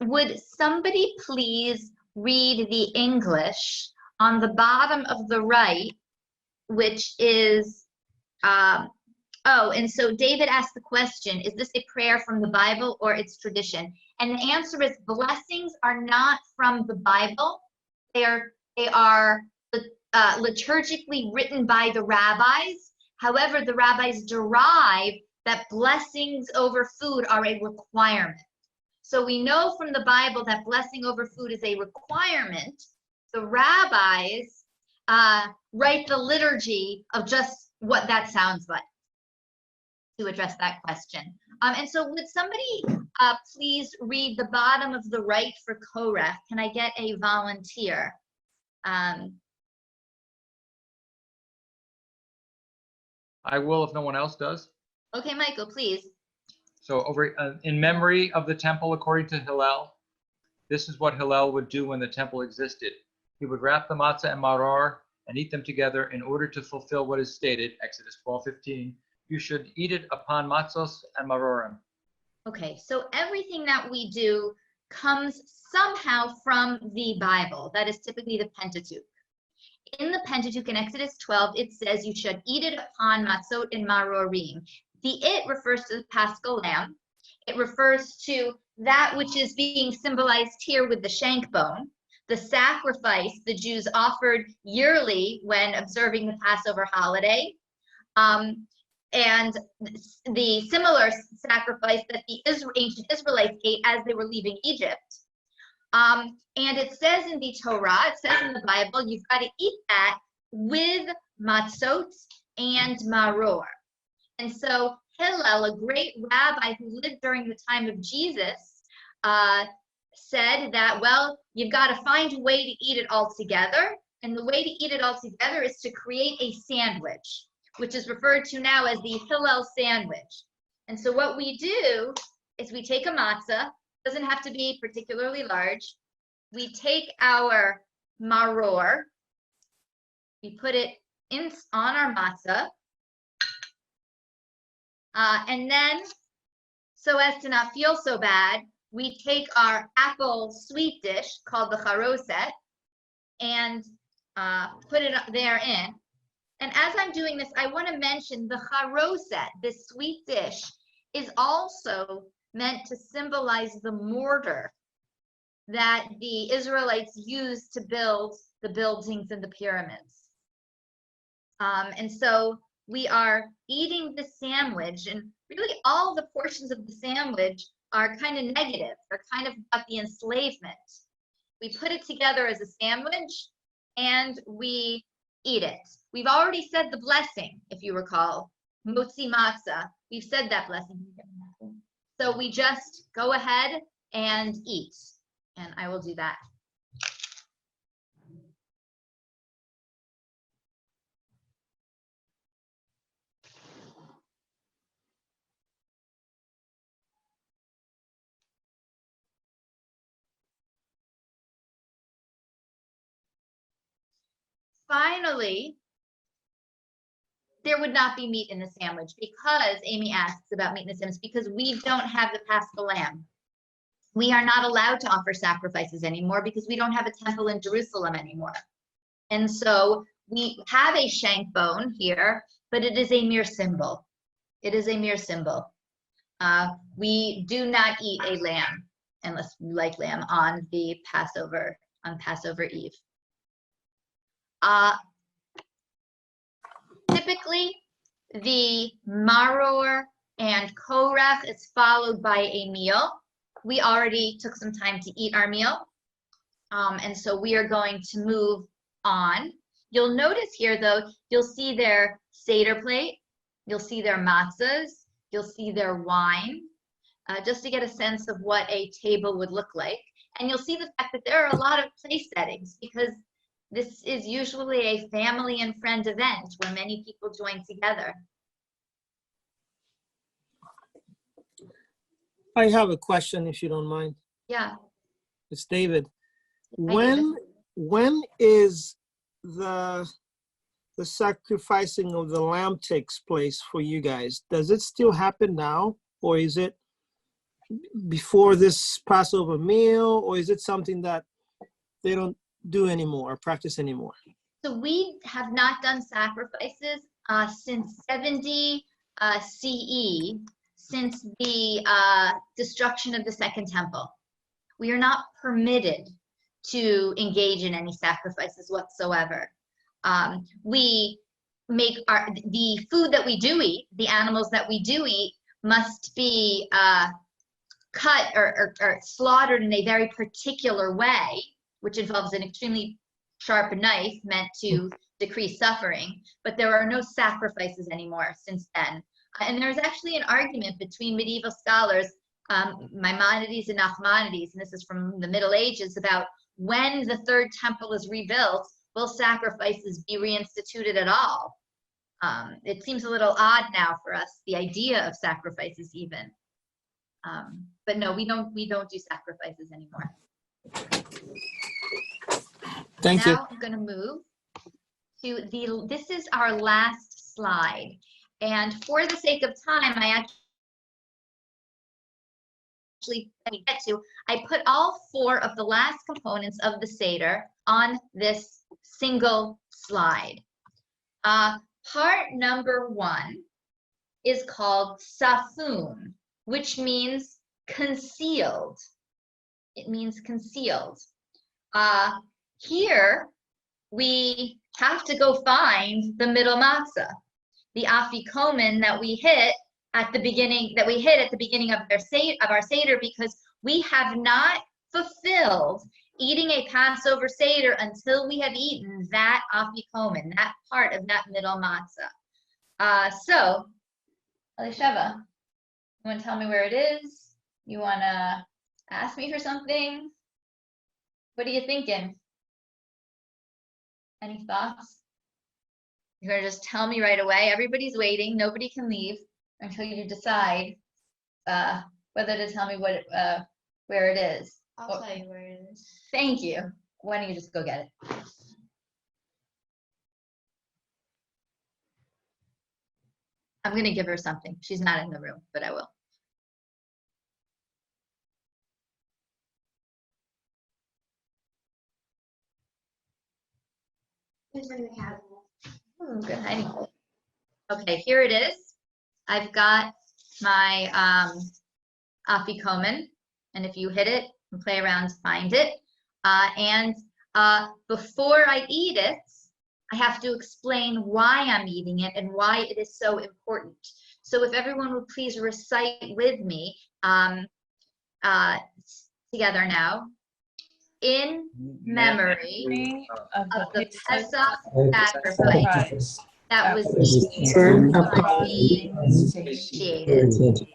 Would somebody please read the English on the bottom of the right, which is Oh, and so David asked the question, is this a prayer from the Bible or it's tradition? And the answer is blessings are not from the Bible. They are liturgically written by the rabbis. However, the rabbis derive that blessings over food are a requirement. So we know from the Bible that blessing over food is a requirement. The rabbis write the liturgy of just what that sounds like to address that question. And so would somebody please read the bottom of the right for Korach? Can I get a volunteer? I will if no one else does. Okay, Michael, please. So over in memory of the temple, according to Hillel, this is what Hillel would do when the temple existed. He would wrap the matzah and maror and eat them together in order to fulfill what is stated, Exodus 12:15. You should eat it upon matzos and marorim. Okay, so everything that we do comes somehow from the Bible. That is typically the Pentateuch. In the Pentateuch in Exodus 12, it says you should eat it upon matzot and marorim. The it refers to the Paschal lamb. It refers to that which is being symbolized here with the shank bone, the sacrifice the Jews offered yearly when observing the Passover holiday, and the similar sacrifice that the ancient Israelites ate as they were leaving Egypt. And it says in the Torah, it says in the Bible, you've got to eat that with matzot and maror. And so Hillel, a great rabbi who lived during the time of Jesus, said that, well, you've got to find a way to eat it all together. And the way to eat it all together is to create a sandwich, which is referred to now as the Hillel sandwich. And so what we do is we take a matzah, doesn't have to be particularly large. We take our maror, we put it on our matzah, and then, so as to not feel so bad, we take our apple sweet dish called the charoset and put it therein. And as I'm doing this, I want to mention the charoset, this sweet dish, is also meant to symbolize the mortar that the Israelites used to build the buildings and the pyramids. And so we are eating the sandwich, and really all the portions of the sandwich are kind of negative. They're kind of about the enslavement. We put it together as a sandwich and we eat it. We've already said the blessing, if you recall, motzi matzah. We've said that blessing. So we just go ahead and eat, and I will do that. Finally, there would not be meat in the sandwich because Amy asks about meat in the sandwich because we don't have the Paschal lamb. We are not allowed to offer sacrifices anymore because we don't have a temple in Jerusalem anymore. And so we have a shank bone here, but it is a mere symbol. It is a mere symbol. We do not eat a lamb unless we like lamb on the Passover, on Passover Eve. Typically, the maror and korach is followed by a meal. We already took some time to eat our meal, and so we are going to move on. You'll notice here, though, you'll see their Seder plate, you'll see their matzahs, you'll see their wine, just to get a sense of what a table would look like. And you'll see the fact that there are a lot of place settings because this is usually a family and friend event where many people join together. I have a question, if you don't mind. Yeah. It's David. When is the sacrificing of the lamb takes place for you guys? Does it still happen now, or is it before this Passover meal, or is it something that they don't do anymore or practice anymore? So we have not done sacrifices since 70 CE since the destruction of the Second Temple. We are not permitted to engage in any sacrifices whatsoever. We make the food that we do eat, the animals that we do eat, must be cut or slaughtered in a very particular way, which involves an extremely sharp knife meant to decrease suffering. But there are no sacrifices anymore since then. And there's actually an argument between medieval scholars, Maimonides and Nachmanides, and this is from the Middle Ages, about when the Third Temple is rebuilt, will sacrifices be reinstituted at all? It seems a little odd now for us, the idea of sacrifices even. But no, we don't do sacrifices anymore. Thank you. Now I'm going to move to this is our last slide. And for the sake of time, I put all 4 of the last components of the Seder on this single slide. Part number 1 is called safun, which means concealed. It means concealed. Here we have to go find the middle matzah, the afikomen that we hit at the beginning of our Seder, because we have not fulfilled eating a Passover Seder until we have eaten that afikomen, that part of that middle matzah. So, Elisheva, you want to tell me where it is? You want to ask me for something? What are you thinking? Any thoughts? You're going to just tell me right away. Everybody's waiting. Nobody can leave until you decide whether to tell me where it is. I'll tell you where it is. Thank you. Why don't you just go get it? I'm going to give her something. She's not in the room, but I will. It's in the cabinet. Oh, good hiding. Okay, here it is. I've got my afikomen, and if you hit it and play around, find it. Before I eat it, I have to explain why I'm eating it and why it is so important. So if everyone would please recite with me together now. In memory of the Pesach sacrifice that was eaten for being satiated.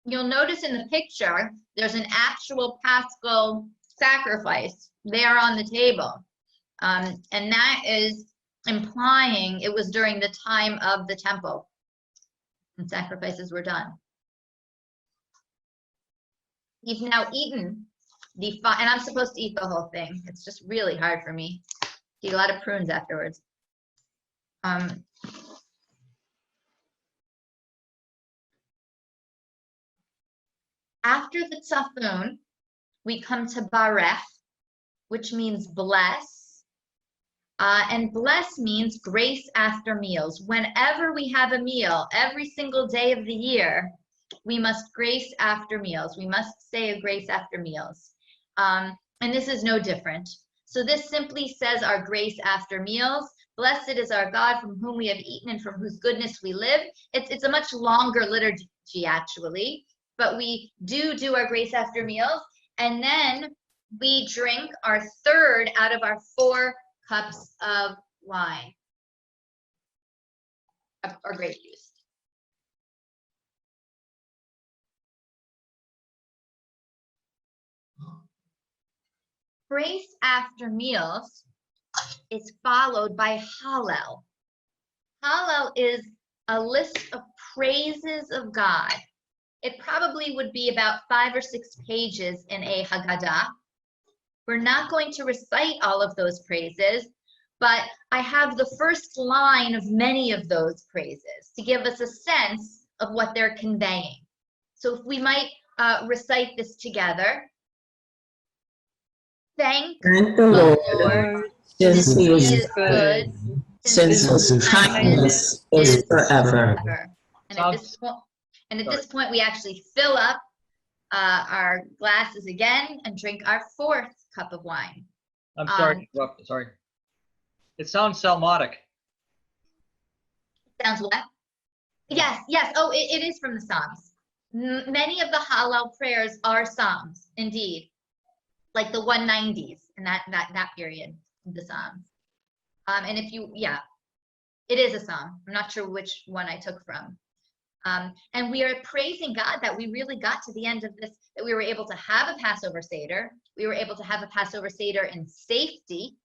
You'll notice in the picture, there's an actual Paschal sacrifice there on the table. And that is implying it was during the time of the temple and sacrifices were done. You've now eaten and I'm supposed to eat the whole thing. It's just really hard for me. Eat a lot of prunes afterwards. After the tzafun, we come to barech, which means bless. And bless means grace after meals. Whenever we have a meal, every single day of the year, we must grace after meals. We must say a grace after meals. And this is no different. So this simply says our grace after meals. Blessed is our God from whom we have eaten and from whose goodness we live. It's a much longer liturgy actually, but we do our grace after meals. And then we drink our 3rd out of our 4 cups of wine, or grape juice. Grace after meals is followed by Hallel. Hallel is a list of praises of God. It probably would be about 5 or 6 pages in a Haggadah. We're not going to recite all of those praises, but I have the first line of many of those praises to give us a sense of what they're conveying. So if we might recite this together. Thank the Lord, since he is good, since His kindness is forever. And at this point, we actually fill up our glasses again and drink our fourth cup of wine. I'm sorry to interrupt. Sorry. It sounds Psalmodic. Sounds what? Yes, yes. Oh, it is from the Psalms. Many of the Hallel prayers are Psalms, indeed, like the 190s in that period of the Psalms. And if you, yeah, it is a Psalm. I'm not sure which one I took from. And we are praising God that we really got to the end of this, that we were able to have a Passover Seder. We were able to have a Passover Seder in safety,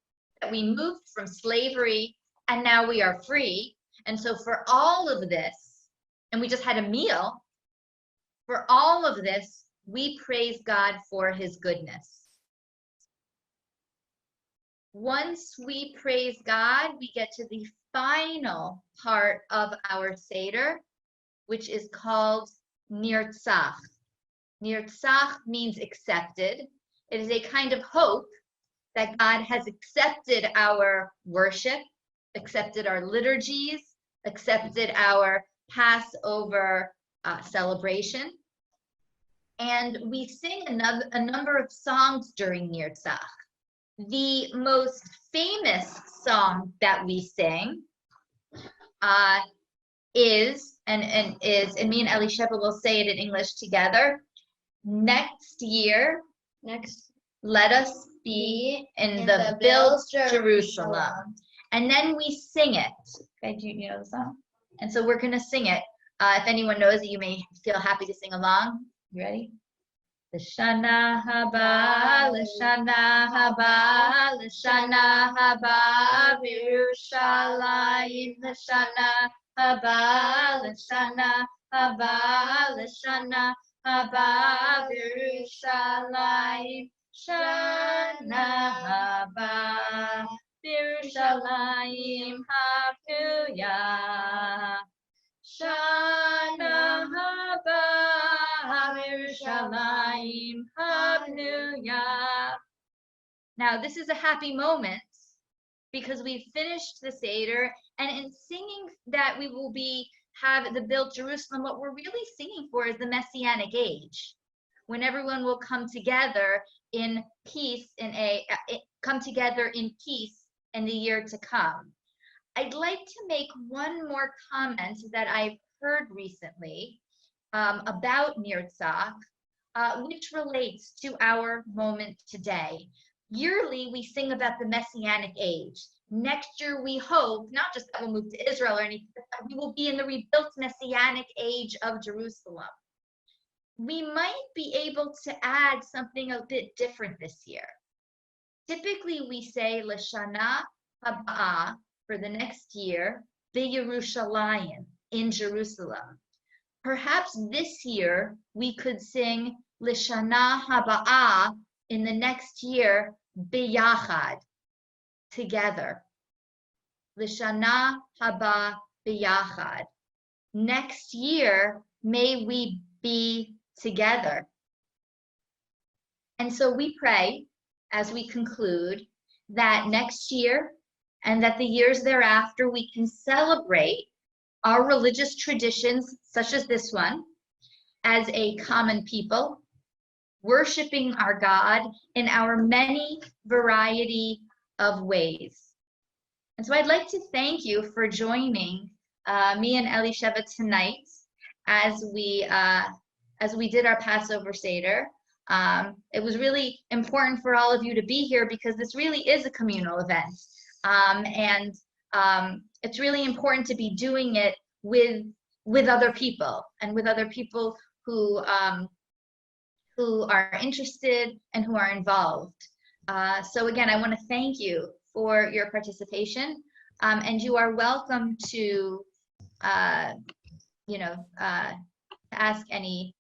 that we moved from slavery and now we are free. And so for all of this, and we just had a meal, for all of this, we praise God for his goodness. Once we praise God, we get to the final part of our Seder, which is called Nirtzach. Nirtzach means accepted. It is a kind of hope that God has accepted our worship, accepted our liturgies, accepted our Passover celebration. And we sing a number of songs during Nirtzach. The most famous song that we sing is, and me and Elisheva will say it in English together. Next year, let us be in the built Jerusalem. And then we sing it. Okay, do you know the song? And so we're going to sing it. If anyone knows it, you may feel happy to sing along. You ready? L'shana haba, l'shana haba, l'shana haba, Yerushalayim, l'shana haba, l'shana haba, l'shana haba, Yerushalayim, shana haba, Yerushalayim ha'pnuyah, shana haba, Yerushalayim ha'pnuyah. Now, this is a happy moment because we finished the Seder, and in singing that we will have the built Jerusalem, what we're really singing for is the Messianic age, when everyone will come together in peace come together in peace in the year to come. I'd like to make one more comment that I've heard recently about Nirtzach, which relates to our moment today. Yearly, we sing about the Messianic age. Next year, we hope, not just that we'll move to Israel or anything, but that we will be in the rebuilt Messianic age of Jerusalem. We might be able to add something a bit different this year. Typically, we say L'shana haba'ah, for the next year, B'Yerushalayim, in Jerusalem. Perhaps this year we could sing L'shana haba'ah, in the next year, B'yachad, together. L'shana haba b'yachad. Next year, may we be together. And so we pray, as we conclude, that next year and that the years thereafter we can celebrate our religious traditions, such as this one, as a common people, worshiping our God in our many variety of ways. And so I'd like to thank you for joining me and Elisheva tonight as we did our Passover Seder. It was really important for all of you to be here because this really is a communal event. And it's really important to be doing it with other people and with other people who are interested and who are involved. So again, I want to thank you for your participation, and you are welcome to ask any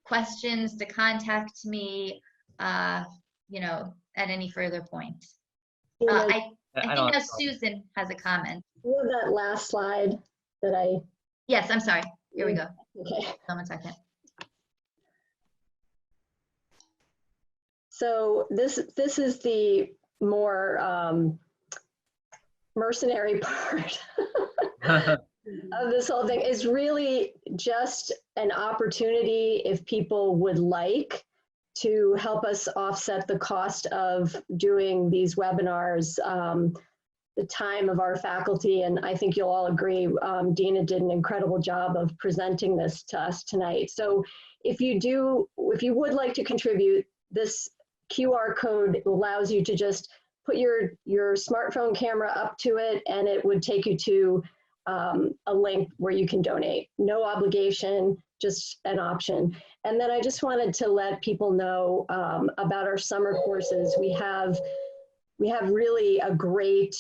questions, to contact me, at any further point. I think now Susan has a comment. You have that last slide that I... Yes, I'm sorry. Here we go. Okay. 1 second. So this is the more mercenary part of this whole thing is really just an opportunity, if people would like, to help us offset the cost of doing these webinars, the time of our faculty. And I think you'll all agree, Dina did an incredible job of presenting this to us tonight. So if you would like to contribute, this QR code allows you to just put your smartphone camera up to it, and it would take you to a link where you can donate. No obligation, just an option. And then I just wanted to let people know about our summer courses. We have really a great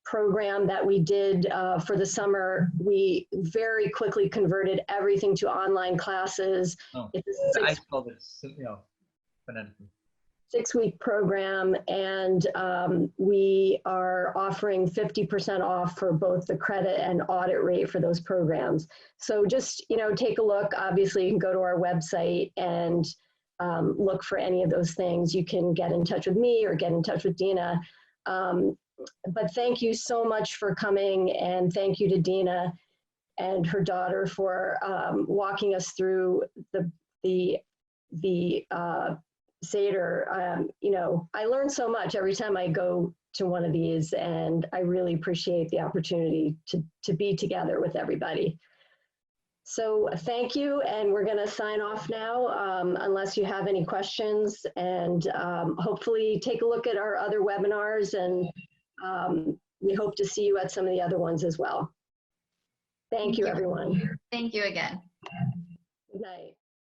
program that we did for the summer. We very quickly converted everything to online classes. Oh, It's I call this, phonetically. 6-week program, and we are offering 50% off for both the credit and audit rate for those programs. So just, take a look. Obviously, you can go to our website and look for any of those things. You can get in touch with me or get in touch with Dina. But thank you so much for coming, and thank you to Dina and her daughter for walking us through the Seder. I learn so much every time I go to one of these, and I really appreciate the opportunity to be together with everybody. So thank you, and we're going to sign off now unless you have any questions, and hopefully take a look at our other webinars, and we hope to see you at some of the other ones as well. Thank you, everyone. Thank you again. Good night.